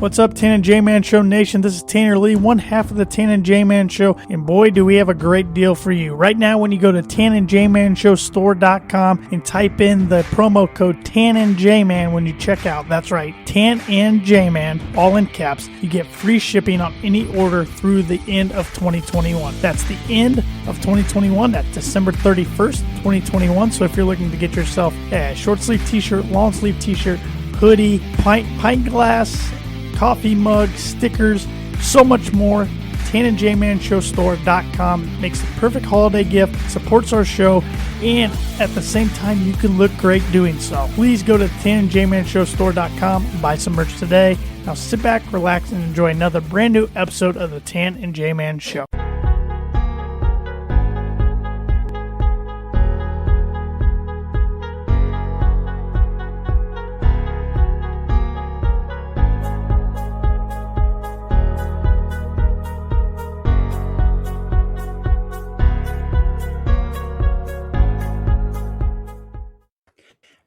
What's up, Tan and J-Man Show Nation? This is Tanner Lee, one half of the Tan and J-Man Show, and boy, do we have a great deal for you. Right now, when you go to tanandjmanshowstore.com and type in the promo code TANandJman when you check out, that's right, Tan and J-Man, all in caps, you get free shipping on any order through the end of 2021. That's the end of 2021, that's December 31st, 2021. So if you're looking to get yourself a short sleeve t-shirt, long sleeve t-shirt, hoodie, pint glass, coffee mug, stickers, so much more. TanandJmanShowStore.com makes the perfect holiday gift, supports our show, and at the same time, you can look great doing so. Please go to TanandJmanShowStore.com and buy some merch today. Now sit back, relax, and enjoy another brand new episode of the Tan and J-Man Show.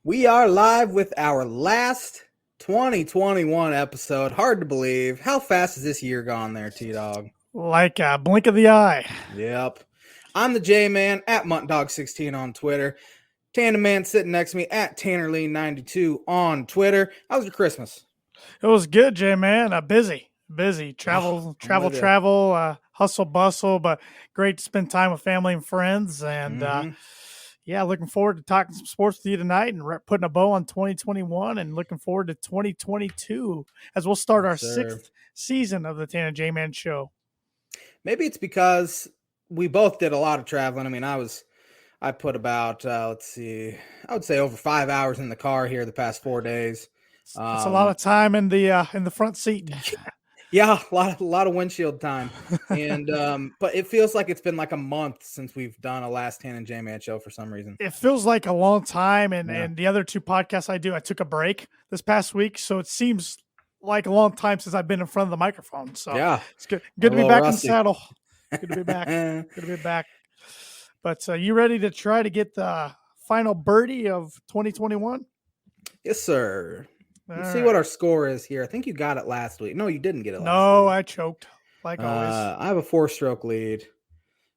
We are live with our last 2021 episode. Hard to believe. How fast has this year gone there, T-Dog? Like a blink of the eye. Yep. I'm the J-Man at MuntDog16 on Twitter. Tandem Man sitting next to me at TannerLee92 on Twitter. How was your Christmas? It was good, J-Man. Busy. Travel, hustle, bustle, but great to spend time with family and friends. And, yeah, looking forward to talking some sports with you tonight and putting a bow on 2021 and looking forward to 2022 as we'll start our sixth season of the Tan and J-Man Show. Maybe it's because we both did a lot of traveling. I mean, I put about, I would say over 5 hours in the car here the past 4 days. It's a lot of time in the front seat. Yeah, a lot of windshield time, and but it feels like it's been like a month since we've done a last Tan and J-Man show for some reason. It feels like a long time, and the other two podcasts I took a break this past week, so it seems like a long time since I've been in front of the microphone. So yeah, it's good to be back in the saddle. Good to be back. Good to be back. But you ready to try to get the final birdie of 2021? Yes, sir. Let's see what our score is here. I think you got it last week. No, you didn't get it last week. No, I choked, like always. I have a 4-stroke lead.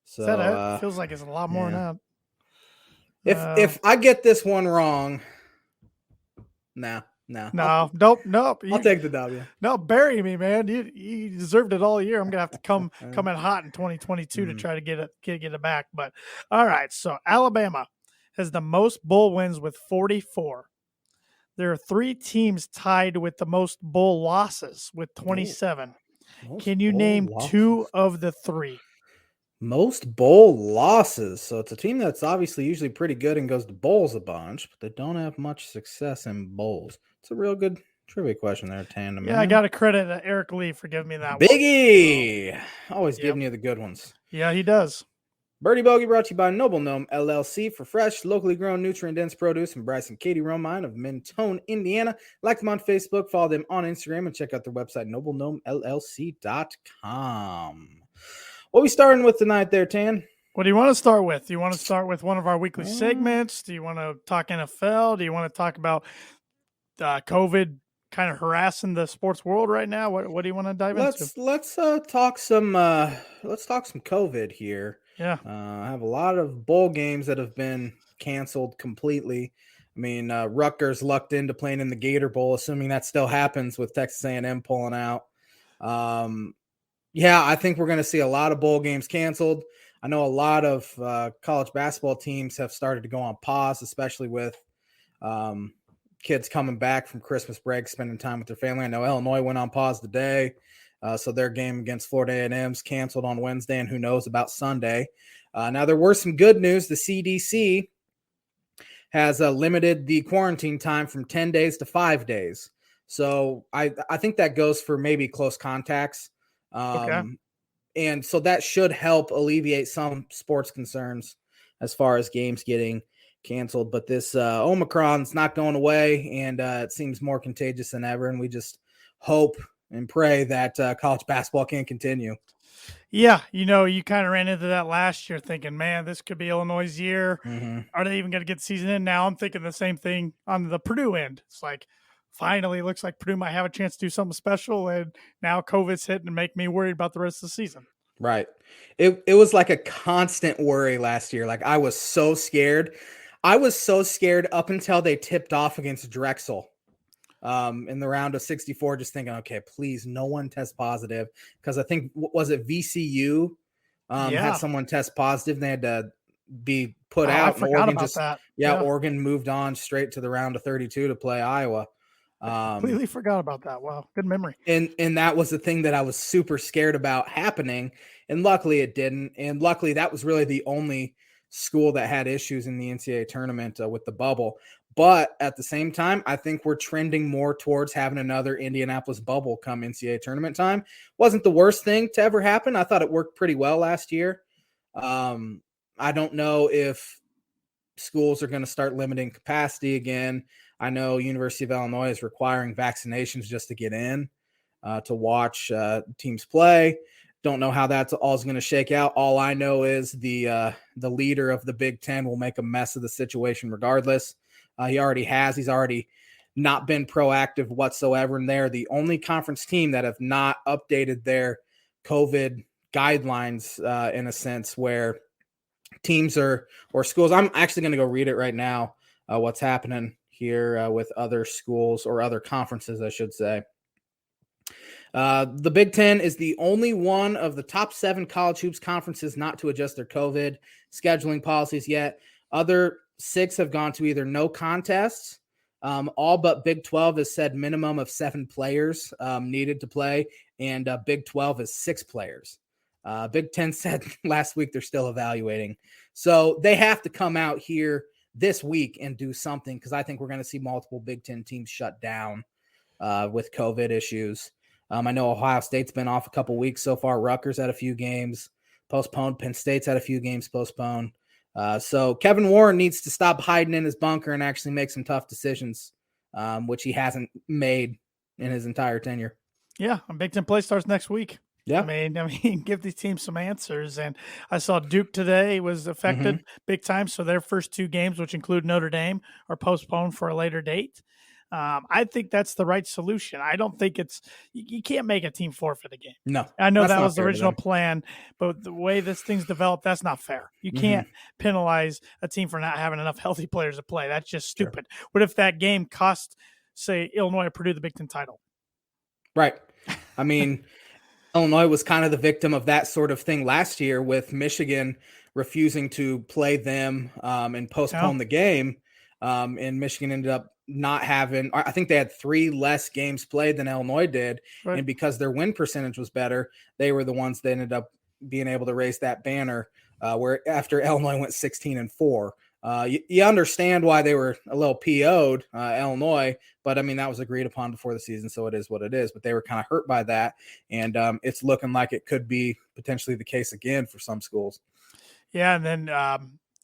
So is that it? Feels like it's a lot more than that. If I get this one wrong, no. Nope. I'll take the W. No, bury me, man. You deserved it all year. I'm gonna have to come in hot in 2022 to try to get it back. But all right, so Alabama has the most bowl wins with 44. There are 3 teams tied with the most bowl losses with 27. Can you name 2 of the 3? Most bowl losses. So it's a team that's obviously usually pretty good and goes to bowls a bunch, but they don't have much success in bowls. It's a real good trivia question there, Tandem. Yeah, I got to credit Eric Lee for giving me that Biggie! Always giving you the good ones. Yeah, he does. Birdie Bogey brought to you by Noble Gnome LLC for fresh, locally grown, nutrient-dense produce, and Bryce and Katie Romine of Mentone, Indiana. Like them on Facebook, follow them on Instagram, and check out their website, noblegnomellc.com. What are we starting with tonight there, Tan? What do you want to start with? Do you want to start with one of our weekly segments? Do you want to talk NFL? Do you want to talk about COVID kind of harassing the sports world right now? What do you want to dive into? Let's talk some COVID here. Yeah. I have a lot of bowl games that have been canceled completely. I mean, Rutgers lucked into playing in the Gator Bowl, assuming that still happens with Texas A&M pulling out. Yeah, I think we're going to see a lot of bowl games canceled. I know a lot of college basketball teams have started to go on pause, especially with kids coming back from Christmas break, spending time with their family. I know Illinois went on pause today. So their game against Florida A&M's canceled on Wednesday, and who knows about Sunday. Now, there were some good news. The CDC has limited the quarantine time from 10 days to 5 days. So I think that goes for maybe close contacts. And so that should help alleviate some sports concerns as far as games getting canceled. But this Omicron's not going away, and it seems more contagious than ever. And we just hope and pray that college basketball can continue. Yeah, you kind of ran into that last year thinking, man, this could be Illinois' year. Mm-hmm. Are they even going to get the season in? Now I'm thinking the same thing on the Purdue end. It's like finally looks like Purdue might have a chance to do something special, and now COVID's hitting and make me worried about the rest of the season. Right. It was like a constant worry last year. Like I was so scared. I was so scared up until they tipped off against Drexel in the round of 64, just thinking, okay, please, no one test positive. Because I think, was it VCU had someone test positive and they had to be put out. I forgot about that. Oregon moved on straight to the round of 32 to play Iowa. I completely forgot about that. Wow, good memory. And that was the thing that I was super scared about happening. And luckily it didn't. And luckily that was really the only school that had issues in the NCAA tournament with the bubble. But at the same time, I think we're trending more towards having another Indianapolis bubble come NCAA tournament time. Wasn't the worst thing to ever happen. I thought it worked pretty well last year. I don't know if schools are going to start limiting capacity again. I know University of Illinois is requiring vaccinations just to get in to watch teams play. Don't know how that's all is going to shake out. All I know is the leader of the Big Ten will make a mess of the situation regardless. He already has. He's already not been proactive whatsoever. And they're the only conference team that have not updated their COVID guidelines in a sense where teams or schools. I'm actually going to go read it right now. What's happening here with other schools or other conferences, I should say. The Big Ten is the only one of the top 7 college hoops conferences not to adjust their COVID scheduling policies yet. Other 6 have gone to either no contests. All but Big 12 has said minimum of 7 players needed to play, and Big 12 is 6 players. Big 10 said last week they're still evaluating. So they have to come out here this week and do something, because I think we're going to see multiple Big 10 teams shut down with COVID issues. I know Ohio State's been off a couple weeks so far. Rutgers had a few games postponed. Penn State's had a few games postponed. So Kevin Warren needs to stop hiding in his bunker and actually make some tough decisions, which he hasn't made in his entire tenure. Yeah, Big Ten play starts next week. Yeah, I mean, give these teams some answers. And I saw Duke today was affected big time. So their first 2 games, which include Notre Dame, are postponed for a later date. I think that's the right solution. I don't think you can't make a team forfeit a game. No, I know that was the original plan, but the way this thing's developed, that's not fair. You can't penalize a team for not having enough healthy players to play. That's just stupid. Sure. What if that game cost, say, Illinois or Purdue the Big Ten title? Right. I mean, Illinois was kind of the victim of that sort of thing last year with Michigan refusing to play them and postpone the game. And Michigan ended up not having, I think they had 3 less games played than Illinois did. Right. And because their win percentage was better, they were the ones that ended up being able to raise that banner where after Illinois went 16-4. You understand why they were a little PO'd, Illinois, but I mean, that was agreed upon before the season, so it is what it is. But they were kind of hurt by that, and it's looking like it could be potentially the case again for some schools. Yeah, and then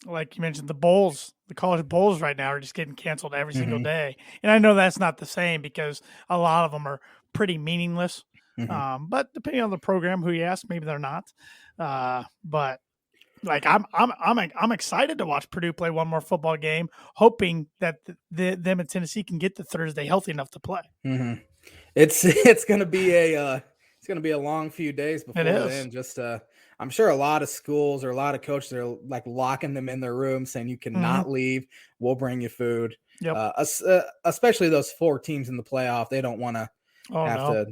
like you mentioned, the bowls, the college bowls right now are just getting canceled every single day. And I know that's not the same because a lot of them are pretty meaningless. But depending on the program, who you ask, maybe they're not. But like I'm excited to watch Purdue play one more football game, hoping that them in Tennessee can get to Thursday healthy enough to play. It's gonna be a long few days before then. Just I'm sure a lot of schools or a lot of coaches are like locking them in their room, saying you cannot leave. We'll bring you food. Yep. Especially those 4 teams in the playoff, they don't want to to,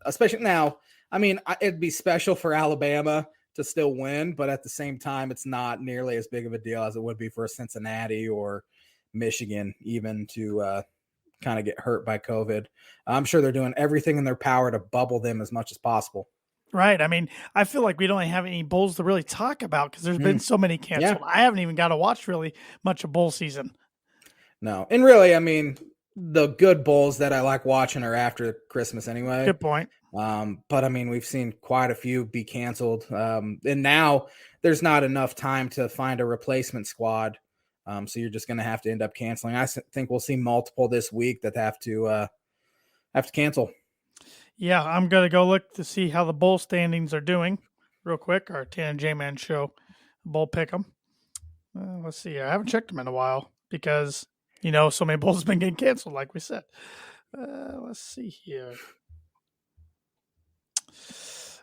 especially now. I mean, it'd be special for Alabama to still win, but at the same time, it's not nearly as big of a deal as it would be for a Cincinnati or Michigan, even to kind of get hurt by COVID. I'm sure they're doing everything in their power to bubble them as much as possible. Right. I mean, I feel like we don't have any bowls to really talk about because there's been so many canceled. Yeah. I haven't even got to watch really much of bowl season. No. And really, I mean, the good bowls that I like watching are after Christmas anyway. Good point. But I mean, we've seen quite a few be canceled. And now there's not enough time to find a replacement squad. So you're just going to have to end up canceling. I think we'll see multiple this week that have to cancel. Yeah, I'm going to go look to see how the bowl standings are doing real quick. Our Tan and J-Man show, bowl pick 'em. Let's see. I haven't checked them in a while because So many bowls have been getting canceled, like we said. Let's see here.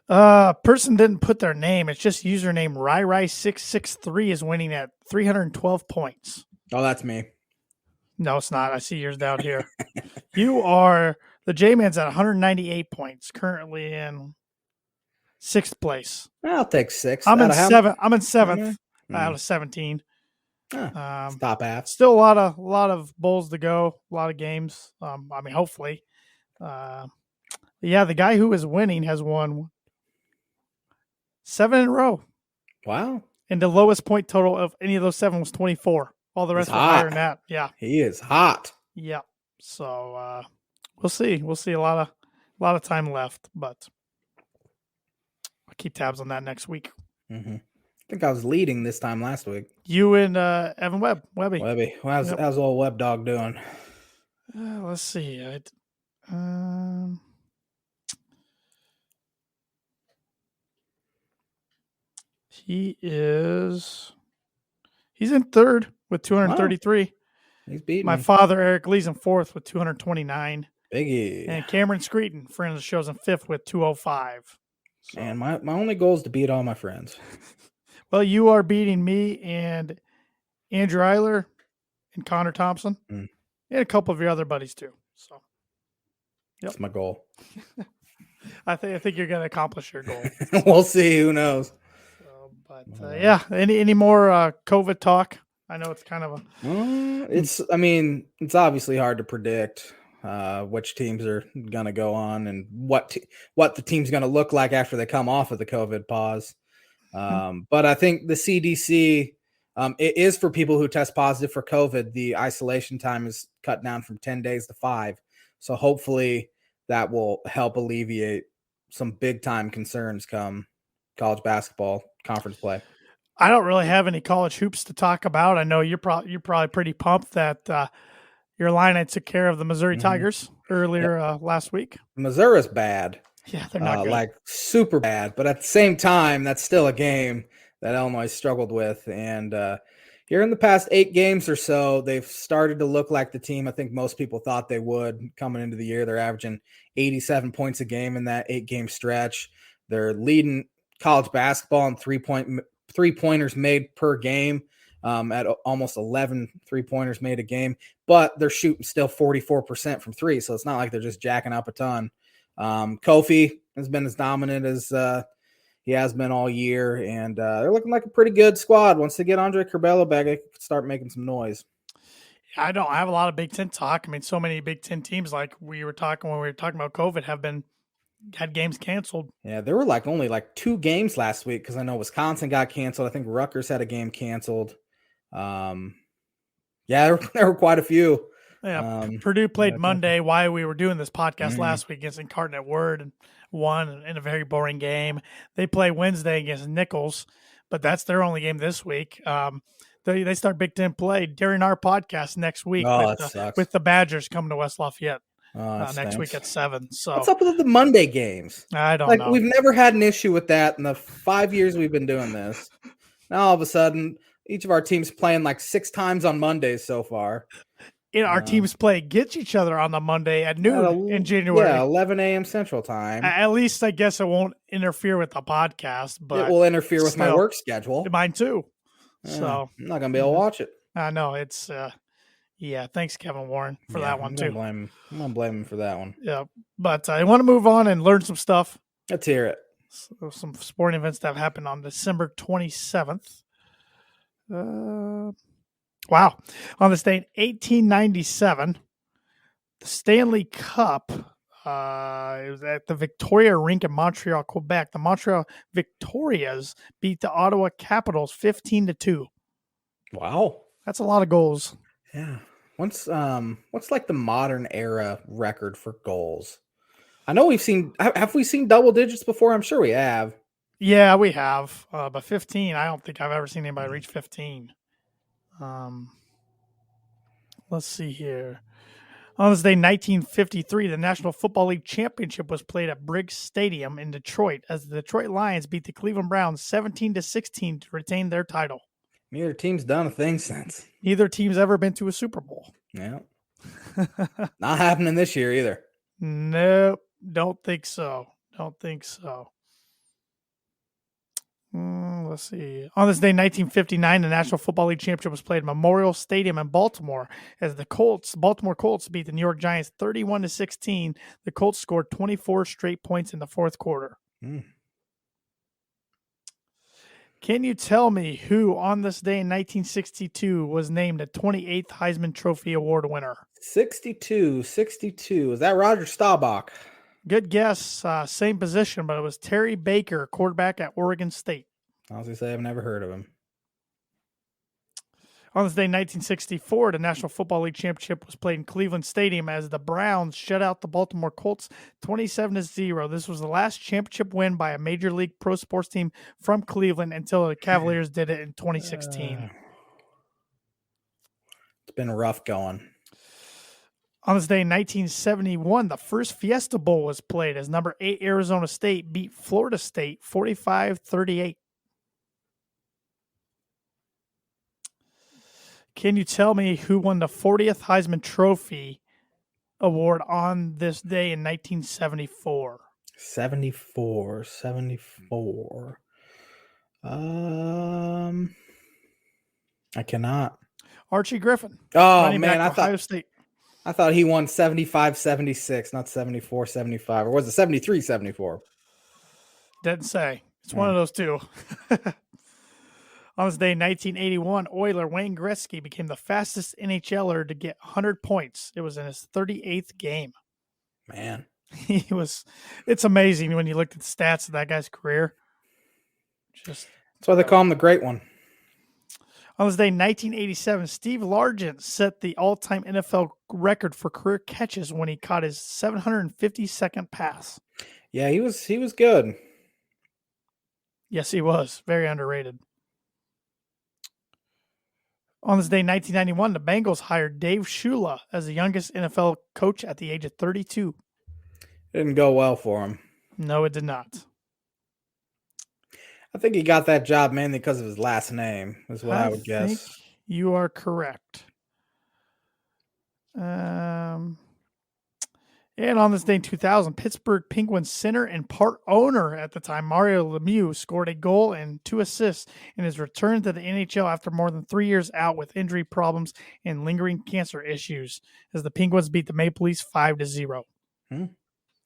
Person didn't put their name. It's just username Rai663 is winning at 312 points. Oh, that's me. No, it's not. I see yours down here. You are the J-Man's at 198 points, currently in 6th place. I'll take 6. I'm in 7th out of 17. Stop half. Still a lot of bowls to go, a lot of games. Hopefully. The guy who is winning has won 7 in a row. Wow. And the lowest point total of any of those 7 was 24. All the rest were higher than that. Yeah. He is hot. Yeah. So we'll see. We'll see a lot of time left, but I'll keep tabs on that next week. Mm-hmm. I think I was leading this time last week. You and Evan Webby. Well, how's old Web Dog doing? Let's see. He's in 3rd with 233. Wow. He's beating my father, Eric Lee's in 4th with 229. Biggie. And Cameron Screeton, friend of the show's in 5th with 205. So. And my only goal is to beat all my friends. Well, you are beating me and Andrew Eiler and Connor Thompson and a couple of your other buddies too. So that's my goal. I think you're going to accomplish your goal. We'll see. Who knows? Any more COVID talk? I know it's kind of it's obviously hard to predict which teams are going to go on and what the team's going to look like after they come off of the COVID pause. But I think the CDC, it is for people who test positive for COVID. The isolation time is cut down from 10 days to 5. So hopefully that will help alleviate some big time concerns come college basketball conference play. I don't really have any college hoops to talk about. I know you're probably pretty pumped that your Illini took care of the Missouri Tigers earlier last week. Missouri's bad. Yeah, they're not good. Like super bad. But at the same time, that's still a game that Illinois struggled with. And here in the past 8 games or so, they've started to look like the team I think most people thought they would coming into the year. They're averaging 87 points a game in that 8-game stretch. They're leading college basketball in three-pointers made per game at almost 11 three-pointers made a game, but they're shooting still 44% from 3, so it's not like they're just jacking up a ton. Kofi has been as dominant as he has been all year, and they're looking like a pretty good squad. Once they get Andre Curbelo back, they could start making some noise. I don't have a lot of Big Ten talk. So many Big Ten teams, like we were talking when we were talking about COVID, had games canceled. Yeah, there were only 2 games last week because I know Wisconsin got canceled. I think Rutgers had a game canceled. There were quite a few. Yeah, Purdue played Monday while we were doing this podcast last week against Incarnate Word and won in a very boring game. They play Wednesday against Nichols, but that's their only game this week. They start Big Ten play during our podcast next week with the Badgers coming to West Lafayette. Next week at 7. So what's up with the Monday games? I don't know. We've never had an issue with that in the 5 years we've been doing this. Now all of a sudden, each of our teams playing 6 times on Mondays so far. Our teams play against each other on the Monday at noon in January. Yeah, 11 a.m. Central Time. At least I guess it won't interfere with the podcast, but it will interfere with my work schedule. Mine too. So I'm not gonna be able to watch it. I know it's. Thanks, Kevin Warren, for that one, too. I'm going to blame him for that one. Yeah, but I want to move on and learn some stuff. Let's hear it. So, some sporting events that have happened on December 27th. Wow. On this date, 1897, the Stanley Cup, it was at the Victoria Rink in Montreal, Quebec. The Montreal Victorias beat the Ottawa Capitals 15-2. Wow. That's a lot of goals. Yeah. What's the modern era record for goals? I know have we seen double digits before? I'm sure we have. Yeah, we have. But 15, I don't think I've ever seen anybody reach 15. Let's see here. On this day, 1953, the National Football League Championship was played at Briggs Stadium in Detroit as the Detroit Lions beat the Cleveland Browns 17-16 to retain their title. Neither team's done a thing since. Neither team's ever been to a Super Bowl. Yeah. Not happening this year either. Nope, don't think so. Don't think so. Let's see. On this day, 1959, the National Football League Championship was played at Memorial Stadium in Baltimore as the Baltimore Colts beat the New York Giants 31-16. The Colts scored 24 straight points in the fourth quarter. Can you tell me who on this day in 1962 was named the 28th Heisman Trophy Award winner? 62. Is that Roger Staubach? Good guess. Same position, but it was Terry Baker, quarterback at Oregon State. I was going to say I've never heard of him. On this day, 1964, the National Football League Championship was played in Cleveland Stadium as the Browns shut out the Baltimore Colts 27-0. This was the last championship win by a Major League pro sports team from Cleveland until the Cavaliers did it in 2016. It's been rough going. On this day in 1971, the first Fiesta Bowl was played as number 8 Arizona State beat Florida State 45-38. Can you tell me who won the 40th Heisman Trophy award on this day in 1974? 74. I cannot. Archie Griffin. Oh, man, Ohio State. I thought he won 75-76, not 74-75. Or was it 73-74? Didn't say. It's one of those two. On this day in 1981, Oiler Wayne Gretzky became the fastest NHLer to get 100 points. It was in his 38th game. Man. It's amazing when you look at the stats of that guy's career. That's why they call him the Great One. On this day, 1987, Steve Largent set the all-time NFL record for career catches when he caught his 752nd pass. Yeah, he was good. Yes, he was. Very underrated. On this day, 1991, the Bengals hired Dave Shula as the youngest NFL coach at the age of 32. Didn't go well for him. No, it did not. I think he got that job mainly because of his last name, is what I would guess. You are correct. And on this day in 2000, Pittsburgh Penguins center and part owner at the time, Mario Lemieux, scored a goal and 2 assists in his return to the NHL after more than 3 years out with injury problems and lingering cancer issues, as the Penguins beat the Maple Leafs 5-0.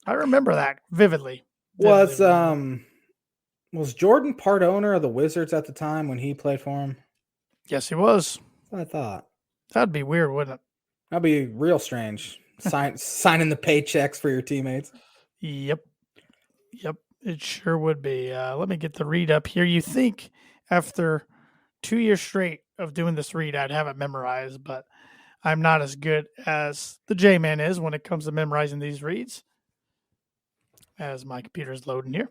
I remember that vividly. Was Jordan part owner of the Wizards at the time when he played for him? Yes, he was. That's what I thought. That'd be weird, wouldn't it? That'd be real strange. Signing the paychecks for your teammates. Yep, it sure would be. Let me get the read up here. You think after 2 years straight of doing this read, I'd have it memorized, but I'm not as good as the J-Man is when it comes to memorizing these reads, as my computer's loading here.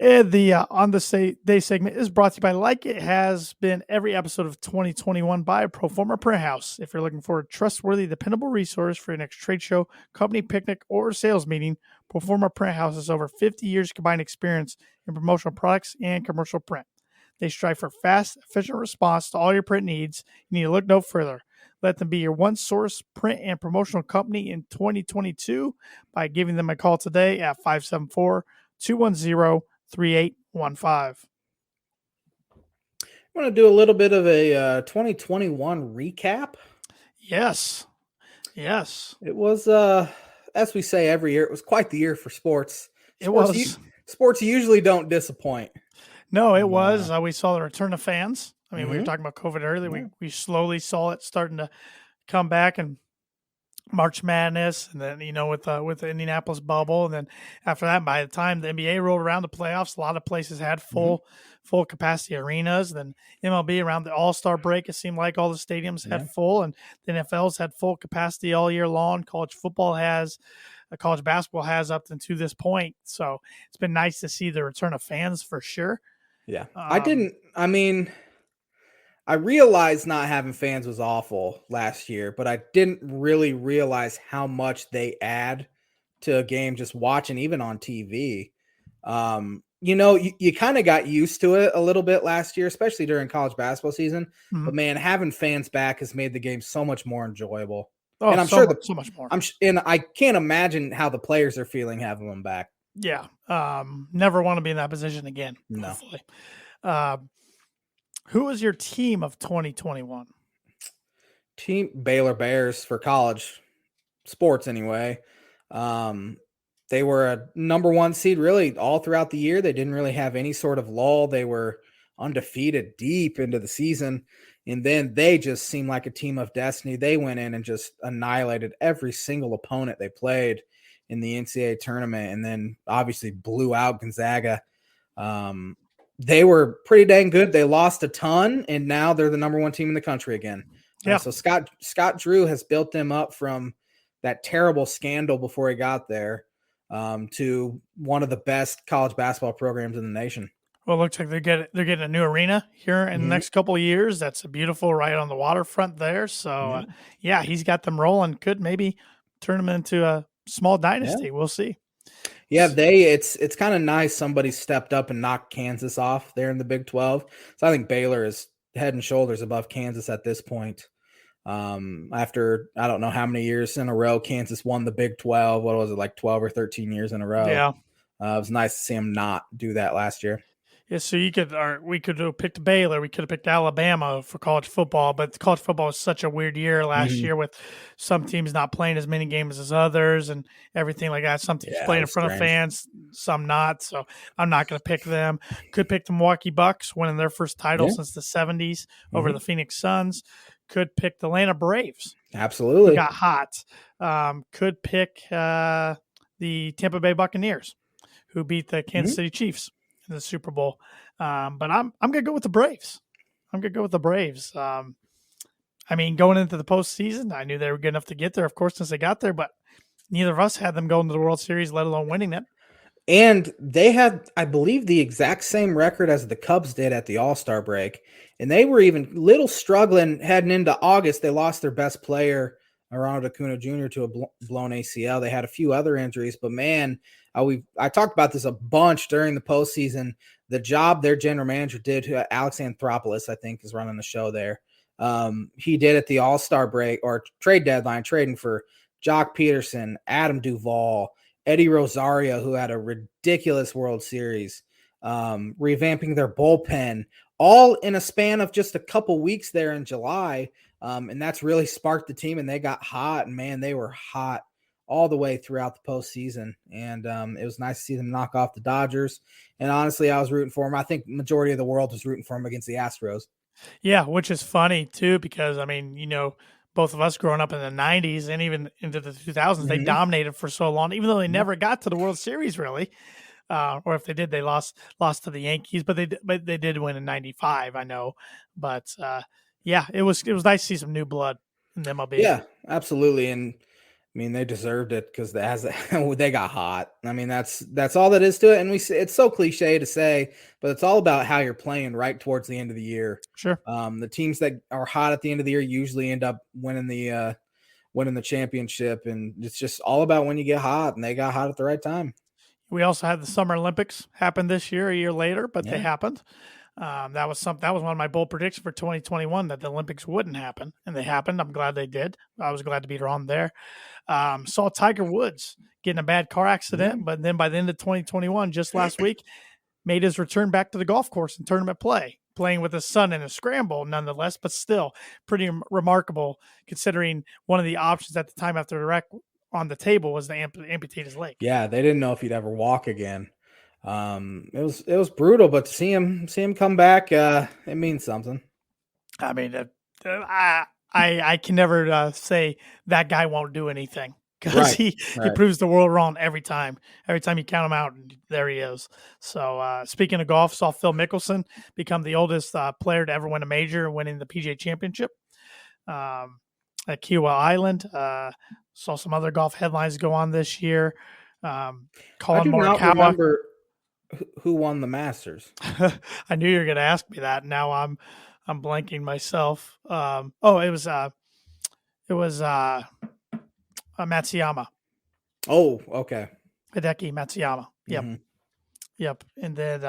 And the On This Day segment is brought to you by, like it has been every episode of 2021, by Proforma Print House. If you're looking for a trustworthy, dependable resource for your next trade show, company picnic, or sales meeting, Proforma Print House has over 50 years combined experience in promotional products and commercial print. They strive for fast, efficient response to all your print needs. You need to look no further. Let them be your one-source print and promotional company in 2022 by giving them a call today at 574-210-3815. I want to do a little bit of a 2021 recap. Yes. It was, as we say every year, it was quite the year for sports. Sports usually don't disappoint. No, it was. We saw the return of fans. I mean, we were talking about COVID earlier. Yeah. We slowly saw it starting to come back, and March Madness, and then, with the Indianapolis bubble. And then after that, by the time the NBA rolled around the playoffs, a lot of places had full capacity arenas. Then MLB around the All-Star break, it seemed like all the stadiums had full, and the NFL's had full capacity all year long. College basketball has up to this point. So it's been nice to see the return of fans for sure. Yeah. I realized not having fans was awful last year, but I didn't really realize how much they add to a game just watching, even on TV. you kind of got used to it a little bit last year, especially during college basketball season. Mm-hmm. But man, having fans back has made the game so much more enjoyable. Oh, and I'm so sure so much more. And I can't imagine how the players are feeling having them back. Yeah. Never want to be in that position again. No. Hopefully. Who was your team of 2021? Team Baylor Bears for college sports anyway. They were a number 1 seed really all throughout the year. They didn't really have any sort of lull. They were undefeated deep into the season. And then they just seemed like a team of destiny. They went in and just annihilated every single opponent they played in the NCAA tournament, and then obviously blew out Gonzaga. They were pretty dang good. They lost a ton, and now they're the number 1 team in the country again. Yeah. So Scott Drew has built them up from that terrible scandal before he got there to one of the best college basketball programs in the nation. Well, it looks like they're getting a new arena here in the next couple of years. That's a beautiful right on the waterfront there. So, yeah, he's got them rolling. Could maybe turn them into a small dynasty. Yeah. We'll see. Yeah, it's kind of nice somebody stepped up and knocked Kansas off there in the Big 12. So I think Baylor is head and shoulders above Kansas at this point. After I don't know how many years in a row Kansas won the Big 12. What was it, like 12 or 13 years in a row? Yeah. It was nice to see him not do that last year. Yeah, so we could have picked Baylor, we could have picked Alabama for college football, but college football was such a weird year last year with some teams not playing as many games as others and everything like that. Some teams playing in front of fans, some not. So I'm not going to pick them. Could pick the Milwaukee Bucks winning their first title since the 70s over the Phoenix Suns. Could pick the Atlanta Braves. Absolutely. Who got hot. Could pick the Tampa Bay Buccaneers, who beat the Kansas City Chiefs in the Super Bowl. But I'm going to go with the Braves. I mean, going into the postseason, I knew they were good enough to get there, of course, since they got there, but neither of us had them going to the World Series, let alone winning it. And they had, I believe, the exact same record as the Cubs did at the All-Star break. And they were even little struggling heading into August. They lost their best player, Ronald Acuna Jr., to a blown ACL. They had a few other injuries, but man, I talked about this a bunch during the postseason. The job their general manager did, Alex Anthopoulos, I think, is running the show there. He did at the All-Star break or trade deadline, trading for Jock Peterson, Adam Duvall, Eddie Rosario, who had a ridiculous World Series, revamping their bullpen, all in a span of just a couple weeks there in July. And that's really sparked the team, and they got hot, and man, they were hot all the way throughout the postseason. And it was nice to see them knock off the Dodgers. And honestly, I was rooting for them. I think the majority of the world was rooting for them against the Astros. Yeah, which is funny too, because I mean, both of us growing up in the 90s and even into the 2000s, they dominated for so long, even though they never got to the World Series really. Or if they did, they lost to the Yankees, but they did win in 95, I know. But yeah, it was nice to see some new blood in the MLB. Yeah, absolutely. And I mean, they deserved it because they got hot. I mean, that's all that is to it. And it's so cliche to say, but it's all about how you're playing right towards the end of the year. Sure. The teams that are hot at the end of the year usually end up winning the championship, and it's just all about when you get hot. And they got hot at the right time. We also had the Summer Olympics happen this year, a year later, but they happened. That was one of my bold predictions for 2021, that the Olympics wouldn't happen, and they happened. I'm glad they did. I was glad to be wrong there. Saw Tiger Woods get in a bad car accident, but then by the end of 2021, just last week, made his return back to the golf course in tournament play, playing with his son in a scramble nonetheless, but still pretty remarkable considering one of the options at the time after the wreck on the table was to amputate his leg. Yeah, they didn't know if he'd ever walk again. It was brutal, but to see him come back, it means something. I mean, I can never say that guy won't do anything, because he proves the world wrong every time. Every time you count him out, there he is. So speaking of golf, saw Phil Mickelson become the oldest player to ever win a major, winning the PGA Championship at Kiawah Island. Saw some other golf headlines go on this year. Colin Morikawa. Remember who won the Masters? I knew you were going to ask me that. Now I'm blanking myself. It was Matsuyama. Oh, okay. Hideki Matsuyama. Yep. Yep. And then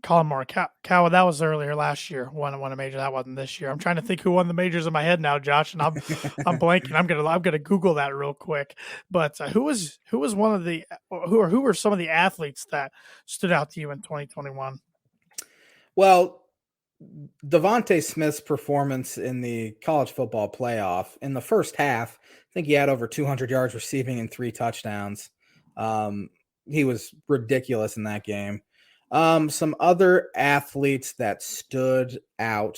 Colin Morikawa, that was earlier last year. Won a major. That wasn't this year. I'm trying to think who won the majors in my head now, Josh, and I'm blanking. I'm gonna Google that real quick. But who was one of the who were some of the athletes that stood out to you in 2021? Well, Devontae Smith's performance in the college football playoff in the first half, I think he had over 200 yards receiving and 3 touchdowns. He was ridiculous in that game. Some other athletes that stood out.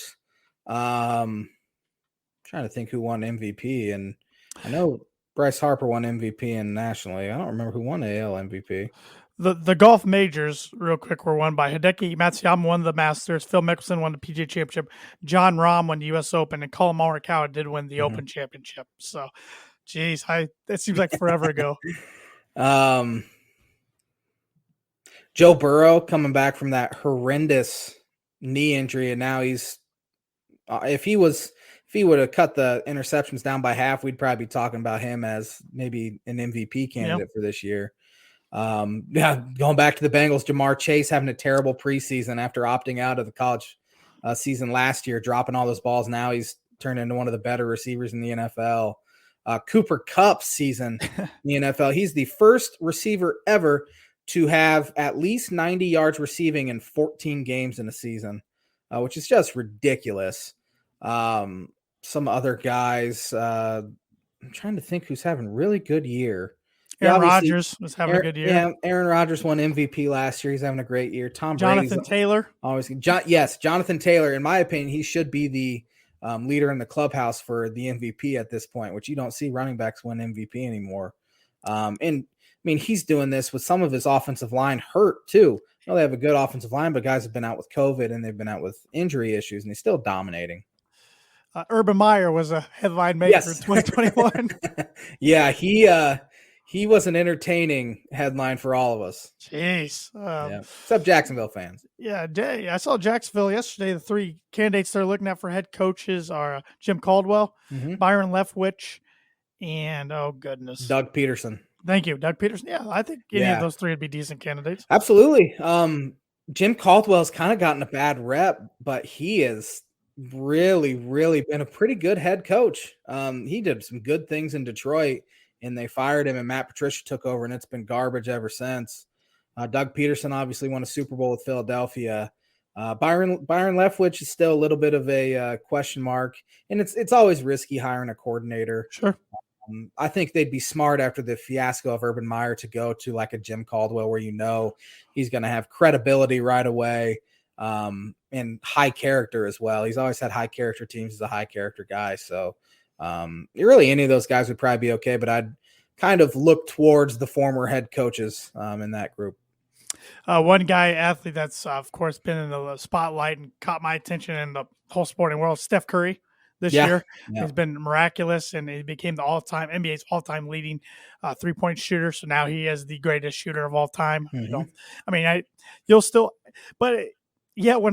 Trying to think who won MVP, and I know Bryce Harper won MVP and nationally. I don't remember who won AL MVP. The golf majors, real quick, were won by Hideki Matsuyama won the Masters, Phil Mickelson won the PGA Championship, John Rahm won the U.S. Open, and Colin Morikawa did win the Open Championship. So, geez, that seems like forever ago. Joe Burrow coming back from that horrendous knee injury, and now he's if he would have cut the interceptions down by half, we'd probably be talking about him as maybe an MVP candidate for this year. Going back to the Bengals, Jamar Chase having a terrible preseason after opting out of the college season last year, dropping all those balls. Now he's turned into one of the better receivers in the NFL. Cooper Kupp's season in the NFL. He's the first receiver ever to have at least 90 yards receiving in 14 games in a season, which is just ridiculous. Some other guys, I'm trying to think who's having a really good year. Aaron Rodgers was having a good year. Yeah, Aaron Rodgers won MVP last year. He's having a great year. Jonathan Taylor. Jonathan Taylor. In my opinion, he should be the leader in the clubhouse for the MVP at this point, which you don't see running backs win MVP anymore. And I mean, he's doing this with some of his offensive line hurt too. I know they have a good offensive line, but guys have been out with COVID and they've been out with injury issues, and he's still dominating. Urban Meyer was a headline maker in 2021. Yeah, he was an entertaining headline for all of us. Jeez. Except Jacksonville fans. Yeah, I saw Jacksonville yesterday. The 3 candidates they're looking at for head coaches are Jim Caldwell, Byron Leftwich, and, oh, goodness, Doug Peterson. Thank you, Doug Peterson. Yeah, I think any of those 3 would be decent candidates. Absolutely. Jim Caldwell's kind of gotten a bad rep, but he is really, really been a pretty good head coach. He did some good things in Detroit, and they fired him, and Matt Patricia took over, and it's been garbage ever since. Doug Peterson obviously won a Super Bowl with Philadelphia. Byron Leftwich is still a little bit of a question mark, and it's always risky hiring a coordinator. Sure. I think they'd be smart after the fiasco of Urban Meyer to go to like a Jim Caldwell where he's going to have credibility right away. And high character as well. He's always had high character teams. He's a high character guy. So really any of those guys would probably be okay, but I'd kind of look towards the former head coaches in that group. One guy athlete that's of course been in the spotlight and caught my attention in the whole sporting world, Steph Curry. This year has been miraculous, and he became the NBA's all-time leading 3-point shooter. So now he is the greatest shooter of all time. When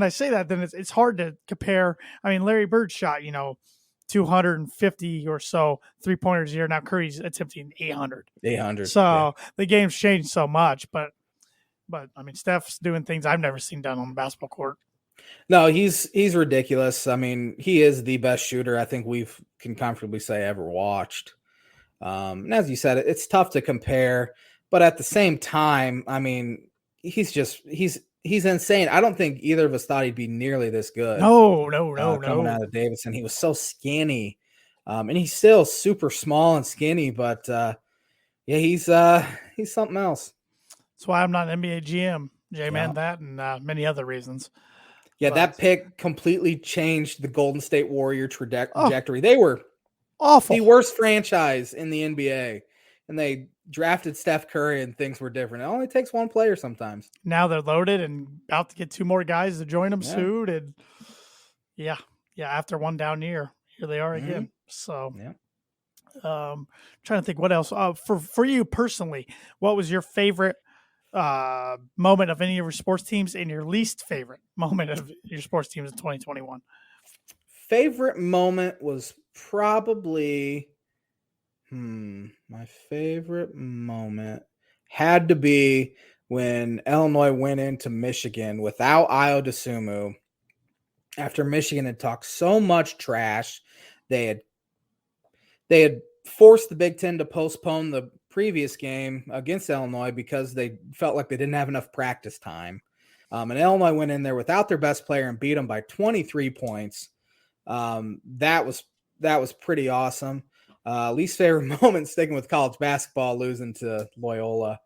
I say that, then it's hard to compare. I mean, Larry Bird shot 250 or so 3-pointers a year. Now Curry's attempting 800. So the game's changed so much, but I mean, Steph's doing things I've never seen done on the basketball court. No, he's ridiculous. I mean, he is the best shooter I think we can comfortably say ever watched. And as you said, it's tough to compare, but at the same time, I mean, he's insane. I don't think either of us thought he'd be nearly this good. No. Coming out of Davidson, he was so skinny, and he's still super small and skinny, but he's something else. That's why I'm not an NBA GM, J-Man. That and many other reasons. Yeah, that pick completely changed the Golden State Warrior trajectory. They were awful, the worst franchise in the NBA, and they drafted Steph Curry, and things were different. It only takes one player sometimes. Now they're loaded and about to get 2 more guys to join them soon. And after one down year, here they are again. So, trying to think what else. For you personally, what was your favorite moment of any of your sports teams and your least favorite moment of your sports teams in 2021? Favorite moment was probably my favorite moment had to be when Illinois went into Michigan without Io DeSumo, after Michigan had talked so much trash, they had forced the Big Ten to postpone the previous game against Illinois because they felt like they didn't have enough practice time. And Illinois went in there without their best player and beat them by 23 points. That was pretty awesome. Least favorite moment, sticking with college basketball, losing to Loyola.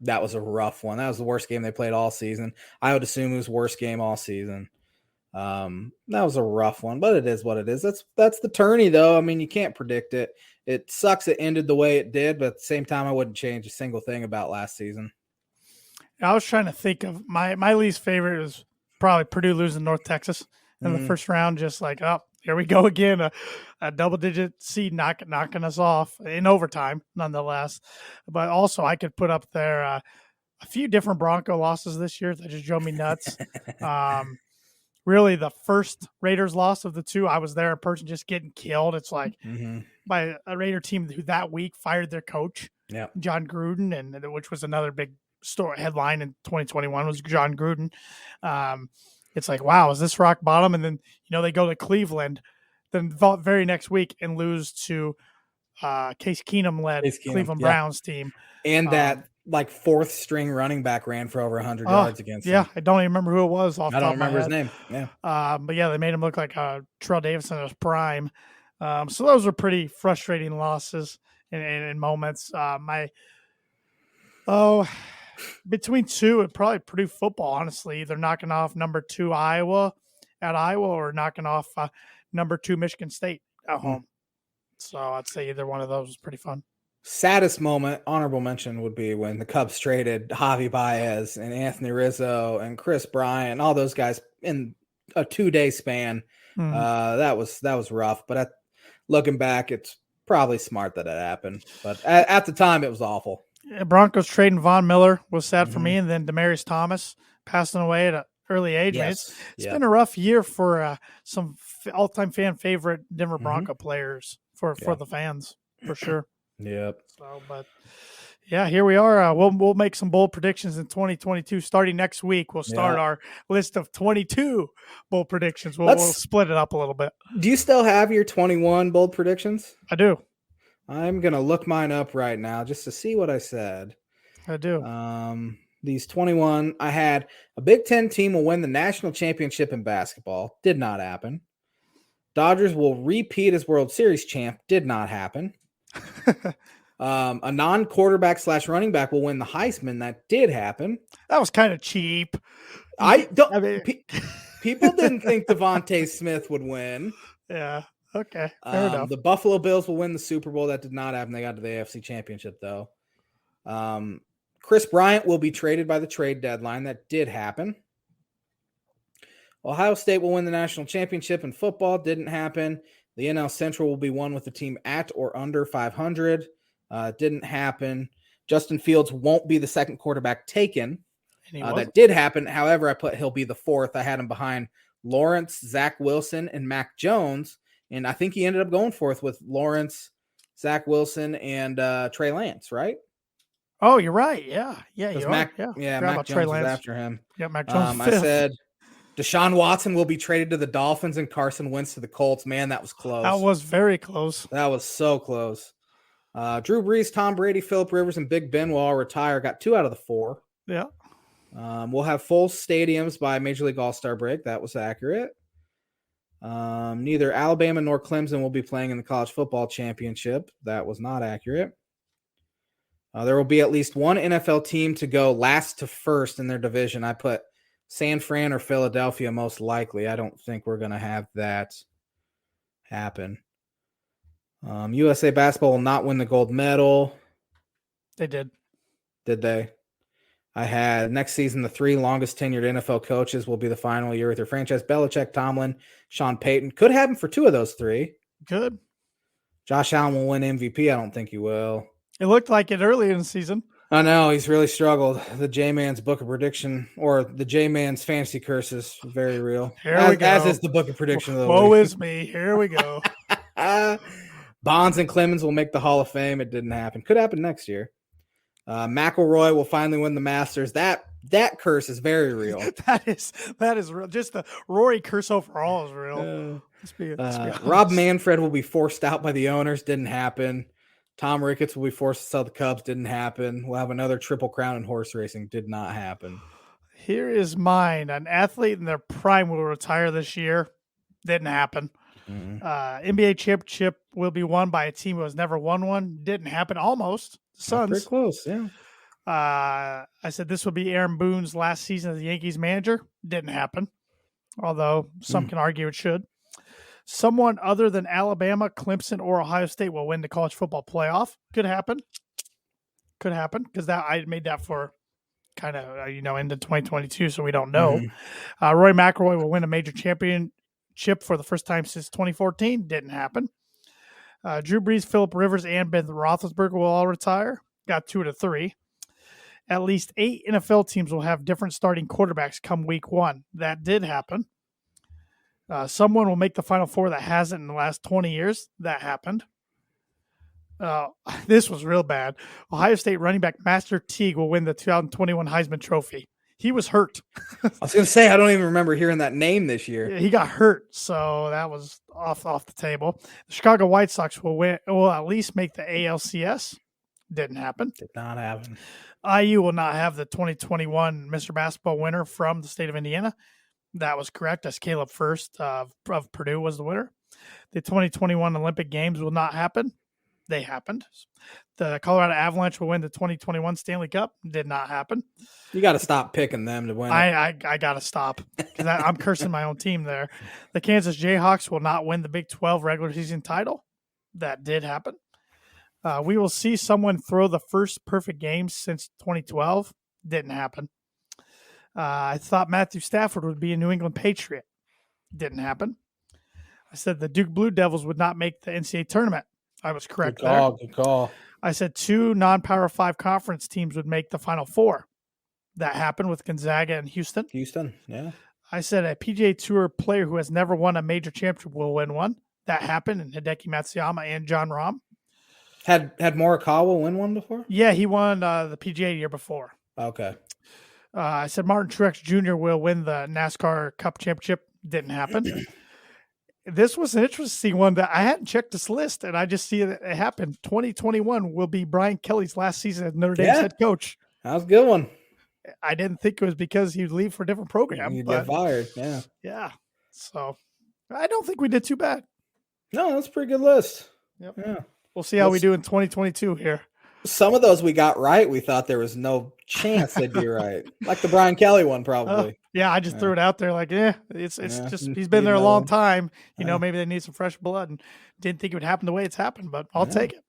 That was a rough one. That was the worst game they played all season. I would assume it was worst game all season. That was a rough one, but it is what it is. That's the tourney, though. I mean, you can't predict it. It sucks it ended the way it did, but at the same time, I wouldn't change a single thing about last season. I was trying to think of my least favorite was probably Purdue losing North Texas in the first round. Just like, oh, here we go again. A double-digit seed knocking us off in overtime, nonetheless. But also, I could put up there a few different Bronco losses this year that just drove me nuts. Really, the first Raiders loss of the two, I was there in person just getting killed. It's like by a Raider team who that week fired their coach, John Gruden, and which was another big story headline in 2021 was John Gruden. It's like, wow, is this rock bottom? And then, they go to Cleveland, then the very next week and lose to Case Keenum-led Cleveland Browns team. And that fourth string running back ran for over 100 yards against them. I don't even remember who it was off the top of my head. I don't remember his name. Yeah. But they made him look like Terrell Davidson in his prime. So those were pretty frustrating losses in moments. Between two, it probably Purdue football, honestly. Either knocking off number 2 Iowa at Iowa or knocking off number 2 Michigan State at home. So I'd say either one of those was pretty fun. Saddest moment, honorable mention, would be when the Cubs traded Javi Baez and Anthony Rizzo and Chris Bryant, all those guys in a 2-day span. That was rough. But looking back, it's probably smart that it happened. But at the time, it was awful. Broncos trading Von Miller was sad for me, and then Demaryius Thomas passing away at an early age. Yes. It's been a rough year for some all-time fan favorite Denver Bronco players for the fans, for sure. Yep. So, but here we are. We'll make some bold predictions in 2022. Starting next week, we'll start our list of 22 bold predictions. We'll split it up a little bit. Do you still have your 21 bold predictions? I do. I'm gonna look mine up right now just to see what I said. I do. These 21, I had a Big Ten team will win the national championship in basketball. Did not happen. Dodgers will repeat as World Series champ. Did not happen. A non-quarterback / running back will win the Heisman. That did happen. That was kind of cheap. People didn't think Devontae Smith would win. Yeah. Okay. Fair enough. The Buffalo Bills will win the Super Bowl. That did not happen. They got to the AFC Championship, though. Chris Bryant will be traded by the trade deadline. That did happen. Ohio State will win the national championship in football. Didn't happen. The NL Central will be won with the team at or under 500. Didn't happen. Justin Fields won't be the second quarterback taken. That did happen. However, I put he'll be the fourth. I had him behind Lawrence, Zach Wilson, and Mac Jones. And I think he ended up going fourth with Lawrence, Zach Wilson, and Trey Lance, right? Oh, you're right. Yeah. Mac Jones was after him. Yeah, Mac Jones. I said Deshaun Watson will be traded to the Dolphins and Carson Wentz to the Colts. Man, that was close. That was very close. That was so close. Drew Brees, Tom Brady, Phillip Rivers, and Big Ben will all retire. Got 2 out of the 4. Yeah. We'll have full stadiums by Major League All-Star break. That was accurate. Neither Alabama nor Clemson will be playing in the college football championship. That was not accurate. There will be at least one NFL team to go last to first in their division. I put San Fran or Philadelphia most likely. I don't think we're going to have that happen. USA basketball will not win the gold medal. They did. Did they? I had next season, the 3 longest tenured NFL coaches will be the final year with their franchise. Belichick, Tomlin, Sean Payton. Could happen for 2 of those 3. Good. Josh Allen will win MVP. I don't think he will. It looked like it early in the season. I know. He's really struggled. The J-Man's book of prediction, or the J-Man's fantasy curse, is very real. Here we go. As is the book of prediction of the Woe week. is me. Here we go. Bonds and Clemens will make the Hall of Fame. It didn't happen. Could happen next year. McElroy will finally win the Masters. That curse is very real. that is real. Just the Rory curse overall is real. Let's be Rob Manfred will be forced out by the owners. Didn't happen. Tom Ricketts will be forced to sell the Cubs. Didn't happen. We'll have another Triple Crown in horse racing. Did not happen. Here is mine. An athlete in their prime will retire this year. Didn't happen. NBA championship will be won by a team who has never won one. Didn't happen. Almost. Suns. Pretty close, yeah. I said this would be Aaron Boone's last season as the Yankees manager. Didn't happen. Although some can argue it should. Someone other than Alabama, Clemson, or Ohio State will win the college football playoff. Could happen. Could happen because I made that for kind of into 2022, so we don't know. Roy McIlroy will win a major championship for the first time since 2014. Didn't happen. Drew Brees, Phillip Rivers, and Ben Roethlisberger will all retire. Got 2 to 3. At least 8 NFL teams will have different starting quarterbacks come week 1. That did happen. Someone will make the Final Four that hasn't in the last 20 years. That happened. This was real bad. Ohio State running back Master Teague will win the 2021 Heisman Trophy. He was hurt. I was going to say, I don't even remember hearing that name this year. Yeah, he got hurt, so that was off the table. The Chicago White Sox will at least make the ALCS. Didn't happen. Did not happen. IU will not have the 2021 Mr. Basketball winner from the state of Indiana. That was correct, as Caleb First of Purdue was the winner. The 2021 Olympic Games will not happen. They happened. The Colorado Avalanche will win the 2021 Stanley Cup. Did not happen. You got to stop picking them to win. I got to stop because I'm cursing my own team there. The Kansas Jayhawks will not win the Big 12 regular season title. That did happen. We will see someone throw the first perfect game since 2012. Didn't happen. I thought Matthew Stafford would be a New England Patriot. Didn't happen. I said the Duke Blue Devils would not make the NCAA tournament. I was correct there. Good call. I said 2 non-Power 5 conference teams would make the Final Four. That happened with Gonzaga and Houston. Yeah. I said a PGA Tour player who has never won a major championship will win one. That happened in Hideki Matsuyama and John Rahm. Had Morikawa win one before? Yeah, he won the PGA the year before. Okay. I said Martin Truex Jr. will win the NASCAR Cup Championship. Didn't happen. This was an interesting one that I hadn't checked this list, and I just see that it happened. 2021 will be Brian Kelly's last season as Notre Dame's head coach. That was a good one. I didn't think it was because he would leave for a different program. You'd get fired, yeah. Yeah. So I don't think we did too bad. No, that's a pretty good list. Yep. Yeah. We'll see how we do in 2022 here. Some of those we got right. We thought there was no chance they'd be right. Like the Brian Kelly one, probably. Yeah, I just threw it out there like, it's just he's been there a long time. Maybe they need some fresh blood, and didn't think it would happen the way it's happened, but I'll take it.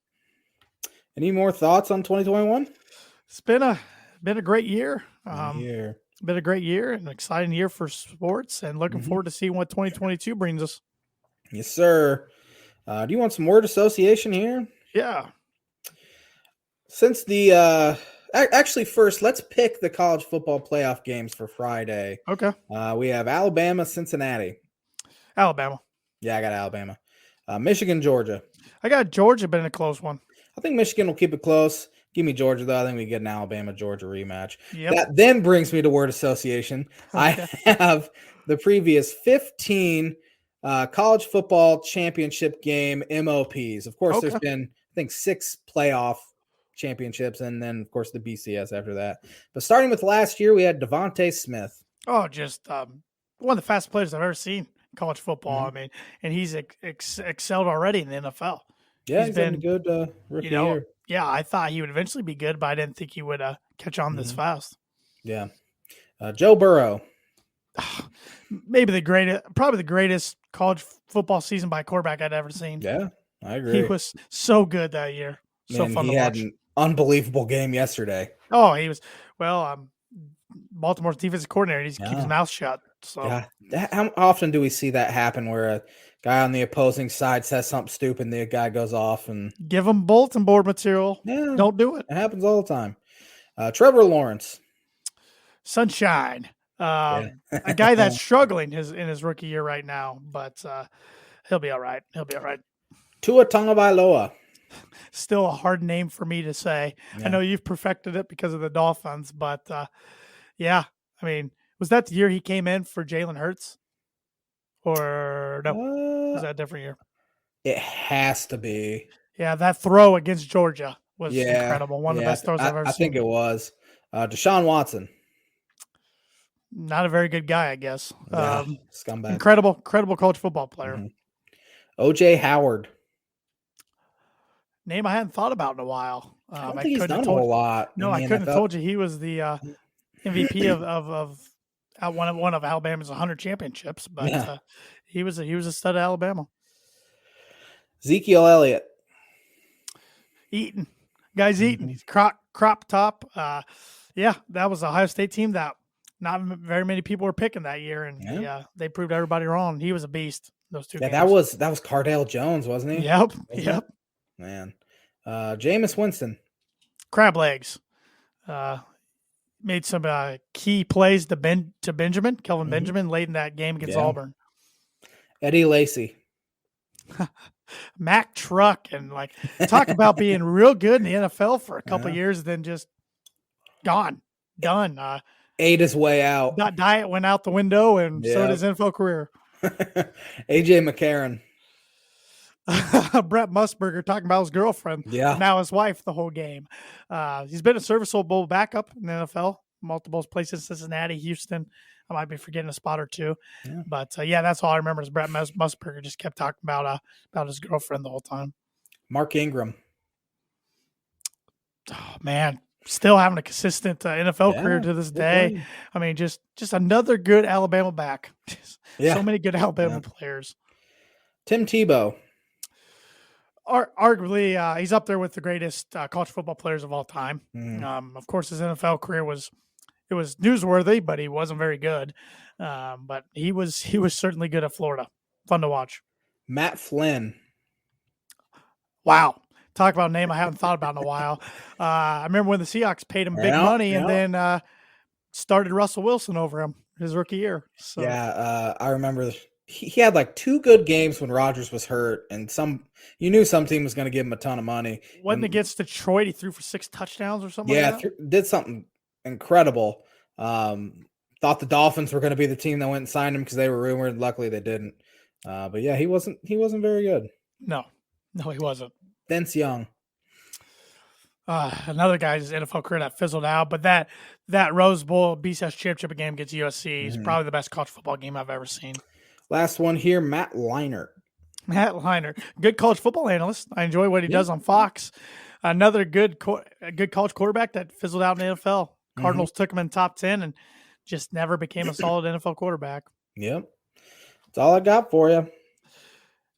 Any more thoughts on 2021? It's been a great year. Been a great year, an exciting year for sports, and looking forward to seeing what 2022 brings us. Yes, sir. Do you want some word association here? Yeah. Since the actually first, let's pick the college football playoff games for Friday. Okay. We have Alabama, Cincinnati. Alabama. Yeah, I got Alabama. Michigan, Georgia. I got Georgia, but in a close one. I think Michigan will keep it close. Give me Georgia, though. I think we get an Alabama-Georgia rematch. Yep. That then brings me to word association. Okay. I have the previous 15 college football championship game MOPs. Of course, there's been, I think, 6 playoff championships, and then, of course, the BCS after that. But starting with last year, we had Devontae Smith. Oh, just one of the fastest players I've ever seen in college football. I mean, and he's excelled already in the NFL. Yeah, he's been a good rookie year. Yeah, I thought he would eventually be good, but I didn't think he would catch on this fast. Yeah. Joe Burrow. Probably the greatest college football season by a quarterback I'd ever seen. Yeah, I agree. He was so good that year. So fun to watch. He had an unbelievable game yesterday. Oh, he was, Baltimore's defensive coordinator. He just keeps his mouth shut. So yeah. How often do we see that happen where a guy on the opposing side says something stupid and the guy goes off and give him bulletin board material? Yeah, don't do it. It happens all the time. Trevor Lawrence. Sunshine. A guy that's struggling in his rookie year right now, but he'll be all right. Tua Tagovailoa. Still a hard name for me to say. I Yeah. know you've perfected it because of the Dolphins, but yeah, I mean, was that the year he came in for Jalen Hurts? Or no, was Uh, that a different year? it has to be. Yeah, that throw against Georgia was Yeah. incredible. One of the Yeah. best throws I've ever I think seen. it was. Deshaun Watson. Not a very good guy, I guess. Yeah. Scumbag. Incredible college football player. Mhm. OJ Howard. Name I hadn't thought about in a while. I don't I think he's couldn't have done a told. whole lot No, in I the couldn't have NFL. told you he was the MVP of one of Alabama's 100 championships. But Yeah. he was a stud at Alabama. Ezekiel Elliott. Eaton, guys, eating. He's crop top. Yeah, that was the Ohio State team that not very many people were picking that year, and they proved everybody wrong. He was a beast. Those two Yeah, games. that was Cardale Jones, wasn't he? Yep. Wasn't it? Man. Jameis Winston. Crab legs. Made some key plays to Benjamin, Kelvin Benjamin, late in that game against Auburn. Eddie Lacy. Mack Truck, and talk about being real good in the NFL for a couple of years, then just done. Ate his way out. That diet went out the window, and so did his NFL career. AJ McCarron. Brett Musburger talking about his girlfriend. Yeah. Now his wife the whole game. He's been a serviceable backup in the NFL, multiple places, Cincinnati, Houston. I might be forgetting a spot or two. Yeah. But that's all I remember is Brett Musburger just kept talking about his girlfriend the whole time. Mark Ingram. Oh, man. Still having a consistent NFL career to this day. Boy. I mean, just another good Alabama back. So many good Alabama players. Tim Tebow. Arguably, he's up there with the greatest college football players of all time. Of course, his NFL career was newsworthy, but he wasn't very good. But he was certainly good at Florida. Fun to watch. Matt Flynn. Wow. Talk about a name I haven't thought about in a while. I remember when the Seahawks paid him big money and then started Russell Wilson over him his rookie year. So. Yeah, I remember he had like 2 good games when Rodgers was hurt, and you knew some team was going to give him a ton of money. Wasn't against Detroit, he threw for 6 touchdowns or something like that? Did something incredible. Thought the Dolphins were going to be the team that went and signed him because they were rumored. Luckily, they didn't. But yeah, he wasn't very good. No, he wasn't. Vince Young. Another guy's NFL career that fizzled out, but that Rose Bowl BCS championship game against USC is probably the best college football game I've ever seen. Last one here, Matt Leinart. Good college football analyst. I enjoy what he does on Fox. Another good college quarterback that fizzled out in the NFL. Cardinals took him in top 10 and just never became a solid NFL quarterback. Yep. That's all I got for you.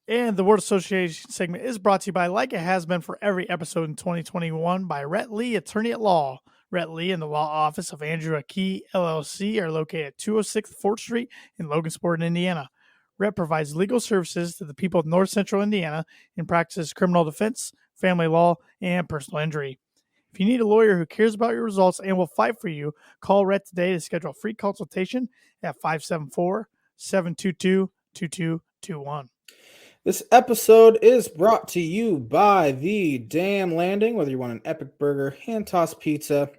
And the Word Association segment is brought to you by, like it has been for every episode in 2021, by Rhett Lee, attorney at law. Rhett Lee and the law office of Andrew Akey, LLC, are located at 206 4th Street in Logansport, Indiana. Rhett provides legal services to the people of North Central Indiana and practices criminal defense, family law, and personal injury. If you need a lawyer who cares about your results and will fight for you, call Rhett today to schedule a free consultation at 574-722-2221. This episode is brought to you by The Damn Landing. Whether you want an epic burger, hand-tossed pizza,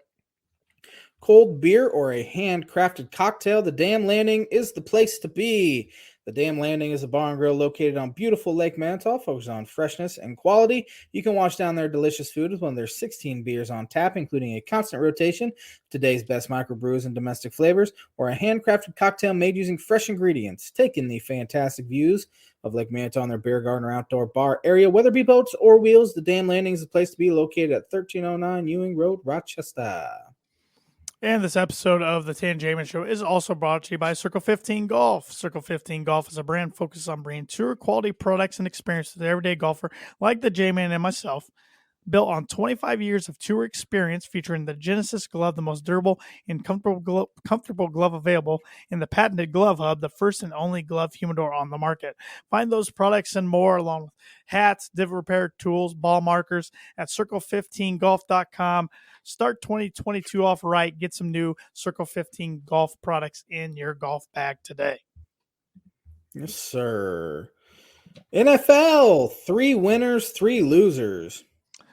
cold beer, or a handcrafted cocktail, The Damn Landing is the place to be. The Damn Landing is a bar and grill located on beautiful Lake Manitou, focused on freshness and quality. You can wash down their delicious food with one of their 16 beers on tap, including a constant rotation of today's best microbrews and domestic flavors, or a handcrafted cocktail made using fresh ingredients. Take in the fantastic views of Lake Manitou on their beer garden or outdoor bar area. Whether it be boats or wheels, The Damn Landing is the place to be, located at 1309 Ewing Road, Rochester. And this episode of the Tan Jamin Show is also brought to you by Circle 15 Golf. Circle 15 Golf is a brand focused on bringing tour quality products and experience to the everyday golfer like the J-Man and myself. Built on 25 years of tour experience, featuring the Genesis glove, the most durable and comfortable glove available, and the patented Glove Hub, the first and only glove humidor on the market. Find those products and more, along with hats, div repair tools, ball markers, at circle15golf.com. Start 2022 off right. Get some new Circle 15 Golf products in your golf bag today. Yes, sir. NFL, 3 winners, 3 losers.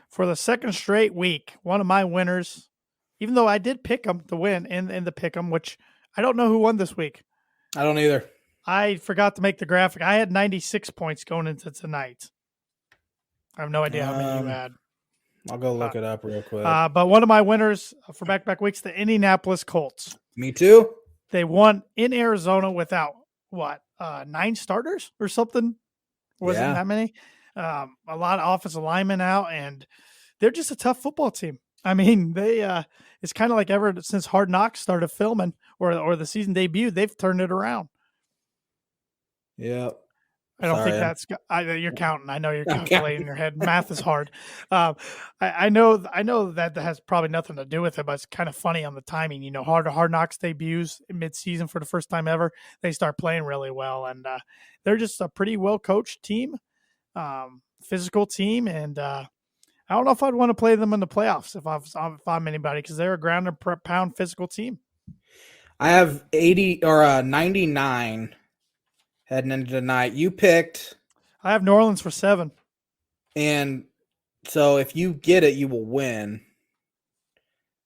For the second straight week, one of my winners, even though I did pick them to win in the pick 'em, which I don't know who won this week. I don't either. I forgot to make the graphic. I had 96 points going into tonight. I have no idea how many you had. I'll go look it up real quick. But one of my winners for back-to-back weeks, the Indianapolis Colts. Me too. They won in Arizona without, 9 starters or something? Wasn't that many? A lot of offensive linemen out, and they're just a tough football team. I mean, they it's kind of like ever since Hard Knocks started filming or the season debuted, they've turned it around. Yeah. I don't think that's you're counting. I know you're calculating in your head. Math is hard. I know that has probably nothing to do with it, but it's kind of funny on the timing. You know, Hard Knocks debuts mid-season for the first time ever. They start playing really well, and they're just a pretty well-coached team, physical team, and I don't know if I'd want to play them in the playoffs if I'm anybody, because they're a ground and pound physical team. I have 80 or 99 heading into tonight. You picked. I have New Orleans for 7. And so if you get it, you will win.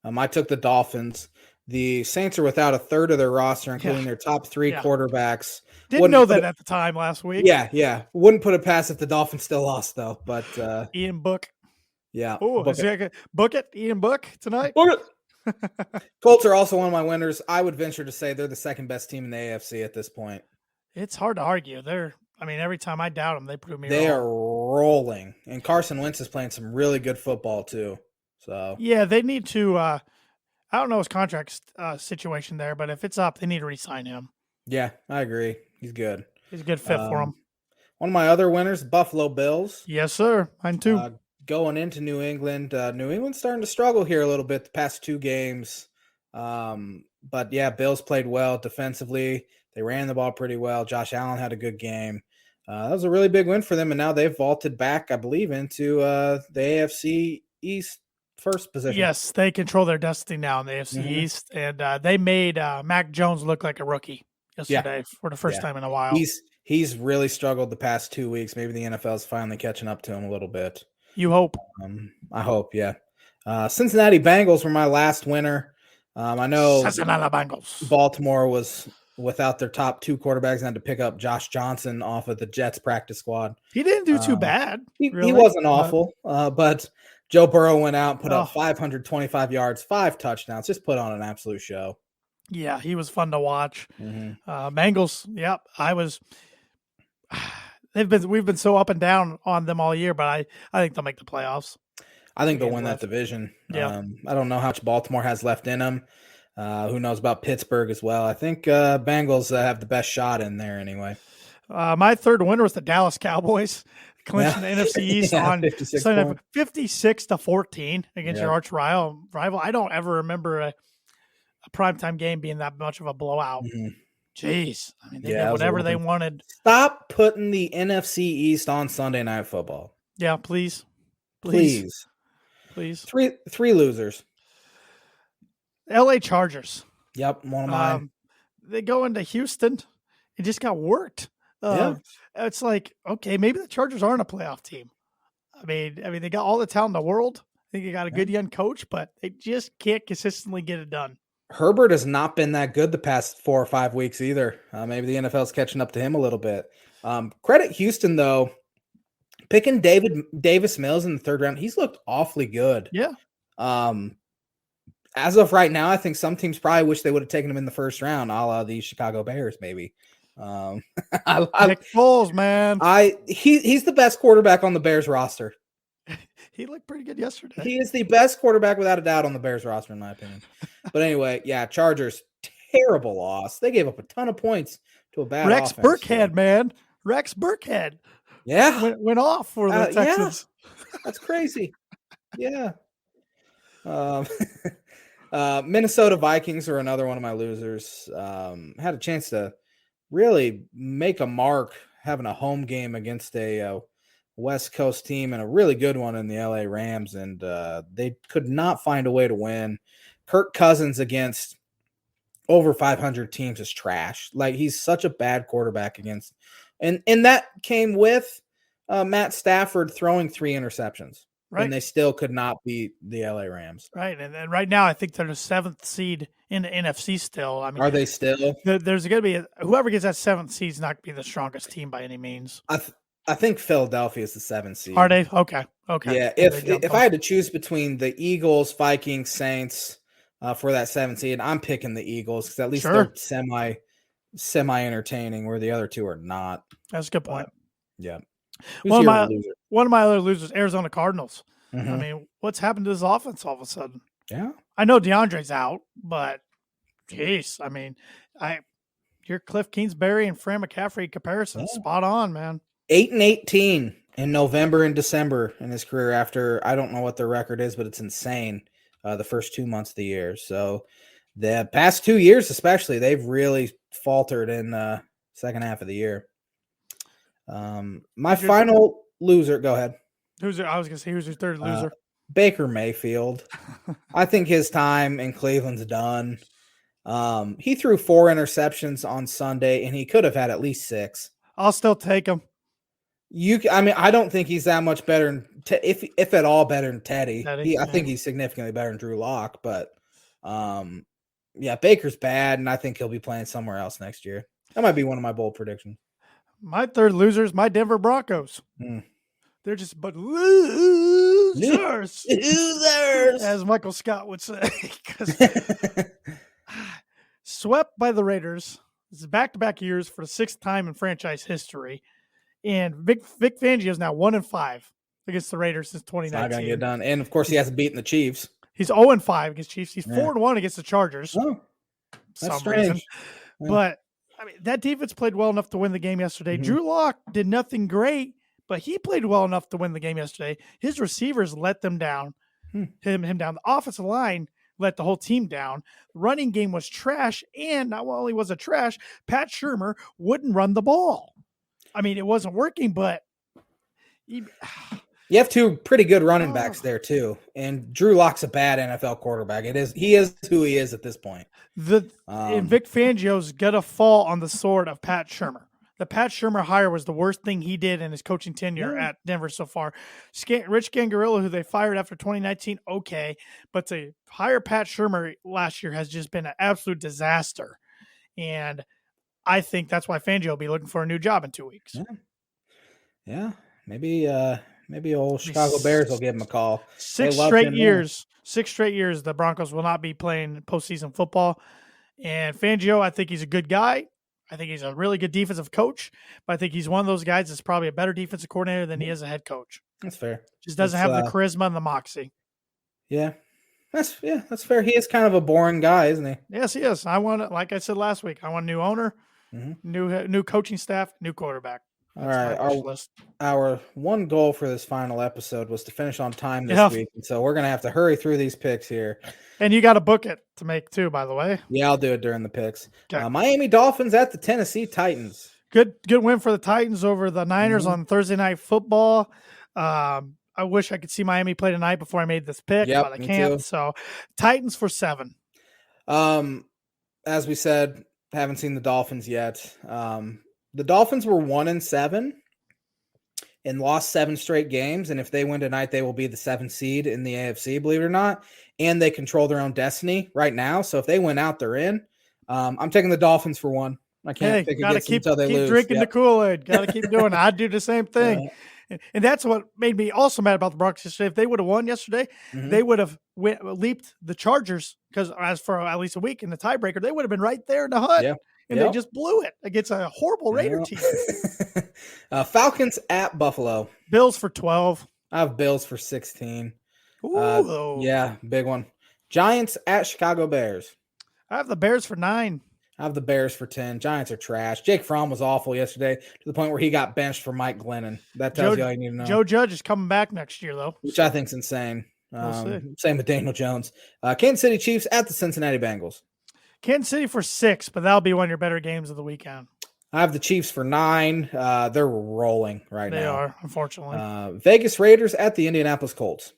I took the Dolphins. The Saints are without a third of their roster, including their top 3 quarterbacks. Didn't know that at the time last week. Yeah. Wouldn't put it past if the Dolphins still lost, though. But Ian Book. Yeah. Oh, book it, Ian Book tonight. Book it. Colts are also one of my winners. I would venture to say they're the second best team in the AFC at this point. It's hard to argue. Every time I doubt them, they prove me wrong. They are rolling, and Carson Wentz is playing some really good football too. So yeah, they need to. I don't know his contract situation there, but if it's up, they need to re-sign him. Yeah, I agree. He's good. He's a good fit for him. One of my other winners, Buffalo Bills. Yes, sir. Mine too. Going into New England. New England's starting to struggle here a little bit the past 2 games. But yeah, Bills played well defensively. They ran the ball pretty well. Josh Allen had a good game. That was a really big win for them, and now they've vaulted back, I believe, into the AFC East first position. Yes, they control their destiny now in the AFC East, and they made Mac Jones look like a rookie yesterday for the first time in a while. He's really struggled the past 2 weeks. Maybe the NFL is finally catching up to him a little bit. You hope. I hope, yeah. Cincinnati Bengals were my last winner. I know Cincinnati Bengals. Baltimore was without their top 2 quarterbacks and had to pick up Josh Johnson off of the Jets practice squad. He didn't do too bad. He wasn't awful, but Joe Burrow went out and put up 525 yards, 5 touchdowns, just put on an absolute show. Yeah, he was fun to watch. Bengals, yep, we've been so up and down on them all year, but I think they'll make the playoffs. I think they'll win that division. Yeah. I don't know how much Baltimore has left in them. Who knows about Pittsburgh as well? I think Bengals have the best shot in there anyway. My third winner was the Dallas Cowboys, clinching the NFC East on 56-14 against your arch rival. I don't ever remember a primetime game being that much of a blowout. Jeez. I mean, they did whatever they wanted. Stop putting the NFC East on Sunday Night Football. Yeah, please. 3 losers. LA Chargers. Yep, one of mine. They go into Houston and just got worked. It's like, okay, maybe the Chargers aren't a playoff team. I mean, they got all the talent in the world. I think they got a good young coach, but they just can't consistently get it done. Herbert has not been that good the past 4 or 5 weeks either. Maybe the NFL is catching up to him a little bit. Credit Houston, though. Picking Davis Mills in the 3rd round, he's looked awfully good. Yeah. As of right now, I think some teams probably wish they would have taken him in the 1st round, a la the Chicago Bears, maybe. Nick Foles, man. He's the best quarterback on the Bears roster. He looked pretty good yesterday. He is the best quarterback without a doubt on the Bears roster, in my opinion. But anyway, yeah, Chargers, terrible loss. They gave up a ton of points to a bad Rex offense. Burkhead, man. Rex Burkhead. Yeah. Went off for the Texans. Yeah. That's crazy. Yeah. Minnesota Vikings are another one of my losers. Had a chance to really make a mark having a home game against a West Coast team and a really good one in the LA Rams, and they could not find a way to win. Kirk Cousins against over 500 teams is trash. Like, he's such a bad quarterback against And that came with Matt Stafford throwing 3 interceptions. Right. And they still could not beat the LA Rams. Right. And then right now, I think they're the 7th seed in the NFC still. I mean, are they still? There's going to be whoever gets that 7th seed is not going to be the strongest team by any means. I think Philadelphia is the 7th seed. Are they? Okay. Yeah. If I had to choose between the Eagles, Vikings, Saints for that 7th seed, I'm picking the Eagles because at least they're semi entertaining, where the other two are not. That's a good point. Yeah. One of my other losers, Arizona Cardinals. Mm-hmm. I mean, what's happened to this offense all of a sudden? Yeah. I know DeAndre's out, but geez, I mean, your Cliff Kingsbury and Fran McCaffrey comparison, spot on, man. 8-18 in November and December in his career after, I don't know what their record is, but it's insane. The first 2 months of the year. So the past 2 years, especially, they've really faltered in the second half of the year. My final loser, go ahead. I was going to say, who's your third loser? Baker Mayfield. I think his time in Cleveland's done. He threw 4 interceptions on Sunday, and he could have had at least 6. I'll still take him. I don't think he's that much better, if at all, better than Teddy. I think he's significantly better than Drew Lock, but Baker's bad, and I think he'll be playing somewhere else next year. That might be one of my bold predictions. My third loser is my Denver Broncos. They're just but losers, as Michael Scott would say. Swept by the Raiders. This is back-to-back years for the 6th time in franchise history. And Vic Fangio is now 1-5 against the Raiders since 2019. It's not going to get done. And, of course, he hasn't beaten the Chiefs. He's 0-5 against Chiefs. He's 4-1 against the Chargers. Oh, that's strange. Yeah. But, I mean, that defense played well enough to win the game yesterday. Drew Lock did nothing great, but he played well enough to win the game yesterday. His receivers let them down, him down. The offensive line let the whole team down. The running game was trash, and not only was it trash, Pat Shurmur wouldn't run the ball. I mean, it wasn't working, but you have 2 pretty good running backs there too. And Drew Lock's a bad NFL quarterback. He is who he is at this point. And Vic Fangio's gonna fall on the sword of Pat Shurmur. The Pat Shurmur hire was the worst thing he did in his coaching tenure at Denver so far. Rich Gangarello, who they fired after 2019, okay, but to hire Pat Shurmur last year has just been an absolute disaster. And I think that's why Fangio will be looking for a new job in 2 weeks. Yeah. Maybe old Chicago Bears will give him a call. 6 straight years the Broncos will not be playing postseason football. And Fangio, I think he's a good guy. I think he's a really good defensive coach, but I think he's one of those guys that's probably a better defensive coordinator than he is a head coach. That's fair. Just doesn't have the charisma and the moxie. Yeah. That's fair. He is kind of a boring guy, isn't he? Yes, he is. Like I said last week, I want a new owner, new coaching staff, new quarterback. That's all right. Our one goal for this final episode was to finish on time this week. And so we're going to have to hurry through these picks here. And you got to book it to make too, by the way. Yeah, I'll do it during the picks. Okay. Miami Dolphins at the Tennessee Titans. Good win for the Titans over the Niners on Thursday Night Football. I wish I could see Miami play tonight before I made this pick, but I can't. Too. So Titans for 7. As we said, haven't seen the Dolphins yet. The Dolphins were 1-7 and lost 7 straight games. And if they win tonight, they will be the 7th seed in the AFC, believe it or not. And they control their own destiny right now. So if they win out, they're in. I'm taking the Dolphins for 1. I can't pick against them until they lose. Keep drinking the Kool-Aid. Got to keep doing it. I'd do the same thing. And that's what made me also mad about the Broncos yesterday. If they would have won yesterday, they would have leaped the Chargers, because as for at least a week in the tiebreaker, they would have been right there in the hunt. Yeah. And they just blew it against a horrible Raider team. Falcons at Buffalo. Bills for 12. I have Bills for 16. Ooh. Yeah, big one. Giants at Chicago Bears. I have the Bears for 9. I have the Bears for 10. Giants are trash. Jake Fromm was awful yesterday to the point where he got benched for Mike Glennon. That tells you all you need to know. Joe Judge is coming back next year, though. Which I think is insane. Same with Daniel Jones. Kansas City Chiefs at the Cincinnati Bengals. Kansas City for 6, but that'll be one of your better games of the weekend. I have the Chiefs for 9. They're rolling right now. They are, unfortunately. Vegas Raiders at the Indianapolis Colts.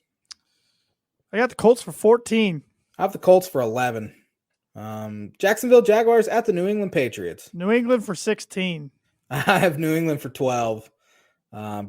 I got the Colts for 14. I have the Colts for 11. Jacksonville Jaguars at the New England Patriots. New England for 16. I have New England for 12.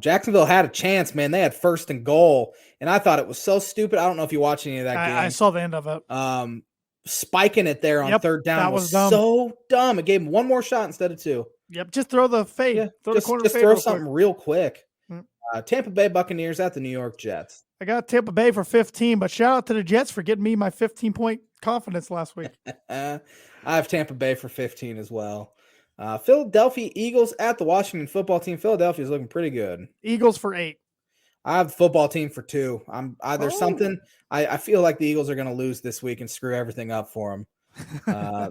Jacksonville had a chance, man. They had first and goal, and I thought it was so stupid. I don't know if you watched any of that game. I saw the end of it. Spiking it there on third down was dumb. so dumb. It gave him one more shot instead of two. Yep, just throw the fade. Yeah, throw just, the corner just fade throw real something quick. real quick. Mm. Tampa Bay Buccaneers at the New York Jets. I got Tampa Bay for 15, but shout out to the Jets for getting me my 15-point confidence last week. I have Tampa Bay for 15 as well. Philadelphia Eagles at the Washington football team. Philadelphia is looking pretty good. Eagles for 8. I have the football team for 2. There's something I feel like the Eagles are going to lose this week and screw everything up for them.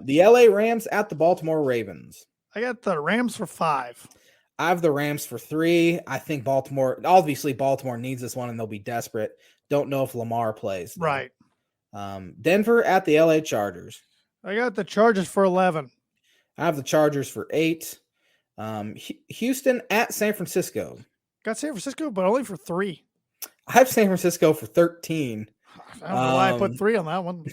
The LA Rams at the Baltimore Ravens. I got the Rams for 5. I have the Rams for 3. I think Baltimore needs this one and they'll be desperate. Don't know if Lamar plays. Though. Right. Denver at the LA Chargers. I got the Chargers for 11. I have the Chargers for 8. Houston at San Francisco. Got San Francisco, but only for 3. I have San Francisco for 13. I don't know why I put 3 on that one.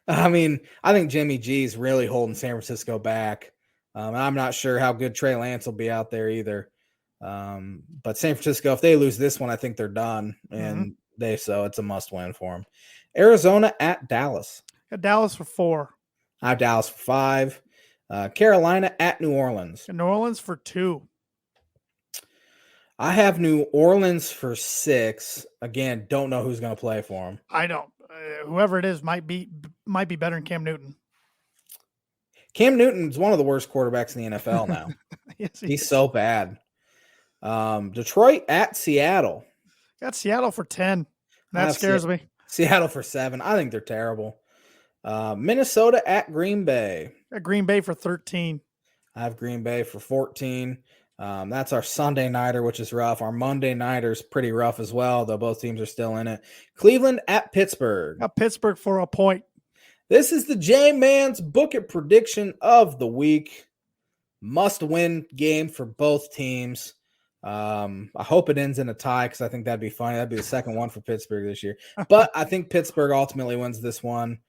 I mean, I think Jimmy G is really holding San Francisco back. I'm not sure how good Trey Lance will be out there either. But San Francisco, if they lose this one, I think they're done. And so it's a must win for them. Arizona at Dallas. Got Dallas for 4. I have Dallas for 5. Carolina at New Orleans. Got New Orleans for 2. I have New Orleans for 6. Again, don't know who's going to play for them. I don't. Whoever it is might be better than Cam Newton. Cam Newton's one of the worst quarterbacks in the NFL now. Yes, He's so bad. Detroit at Seattle. Got Seattle for 10. That scares me. Seattle for 7. I think they're terrible. Minnesota at Green Bay. Got Green Bay for 13. I have Green Bay for 14. That's our Sunday nighter, which is rough. Our Monday nighter is pretty rough as well, though both teams are still in it. Cleveland at Pittsburgh. Got Pittsburgh for a point. This is the J-Man's Book It prediction of the week. Must-win game for both teams. I hope it ends in a tie because I think that'd be funny. That'd be the second one for Pittsburgh this year. But I think Pittsburgh ultimately wins this one.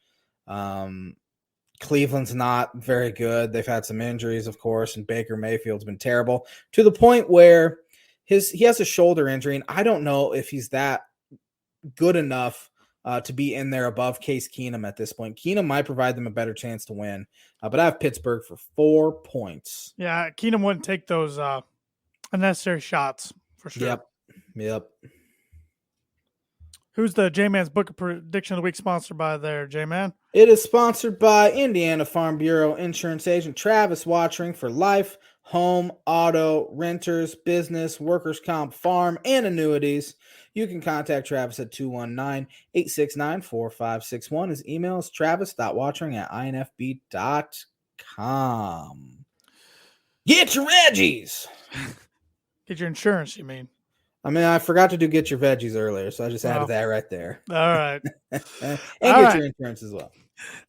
Cleveland's not very good. They've had some injuries, of course, and Baker Mayfield's been terrible to the point where he has a shoulder injury, and I don't know if he's that good enough to be in there above Case Keenum at this point. Keenum might provide them a better chance to win, but I have Pittsburgh for 4 points. Yeah, Keenum wouldn't take those unnecessary shots for sure. Yep. Who's the J-Man's Book of Prediction of the Week sponsored by there, J-Man? It is sponsored by Indiana Farm Bureau Insurance Agent Travis Watchering for life, home, auto, renters, business, workers' comp, farm, and annuities. You can contact Travis at 219-869-4561. His email is travis.watchering@infb.com. Get your veggies! Get your insurance, you mean? I mean, I forgot to do get your veggies earlier, so I just added that right there. All right. And get your insurance as well.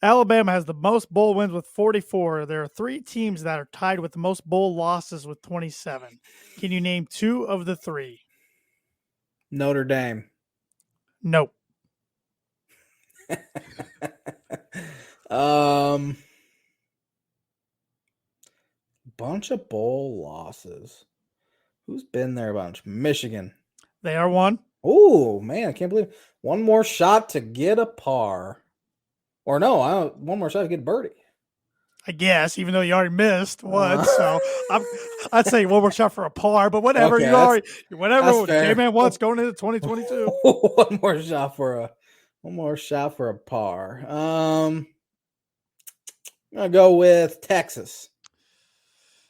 Alabama has the most bowl wins with 44. There are 3 teams that are tied with the most bowl losses with 27. Can you name 2 of the 3? Notre Dame. Nope. Bunch of bowl losses. Who's been there a bunch? Michigan. They are 1. Oh, man, I can't believe it. One more shot to get a par. Or no, one more shot to get birdie. I guess, even though you already missed one. So I'd say one more shot for a par, but whatever. Okay, whatever J-Man wants going into 2022. One more shot for a par. I'm gonna go with Texas.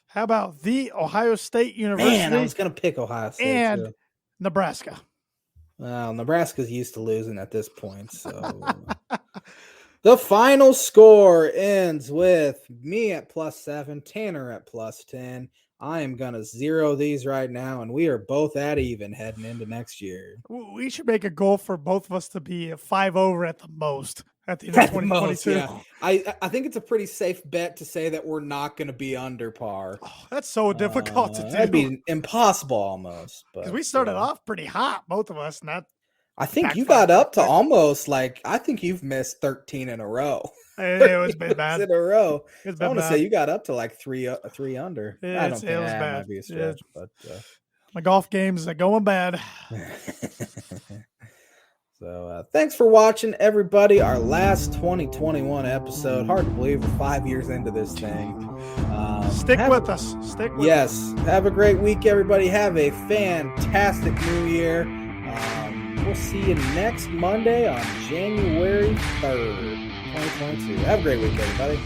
How about the Ohio State University? Man, I was gonna pick Ohio State and too. Nebraska. Well, Nebraska's used to losing at this point, so the final score ends with me at +7, Tanner at +10. I am going to zero these right now, and we are both at even heading into next year. We should make a goal for both of us to be 5 over at the most at the end of 2022. Yeah. I think it's a pretty safe bet to say that we're not going to be under par. Oh, that's so difficult to do. That'd be impossible almost. Because we started off pretty hot, both of us, and that I think you backfired. got up to almost like, I think you've missed 13 in a row. It was been bad. In a row. It's So I been want to bad. say you got up to like three under. I don't think It was that bad. might be a stretch, but My golf games are going bad. So thanks for watching, everybody. Our last 2021 episode. Hard to believe we're 5 years into this thing. Stick with us. Stick with us. Yes. Have a great week, everybody. Have a fantastic new year. We'll see you next Monday on January 3rd, 2022. Have a great week, everybody.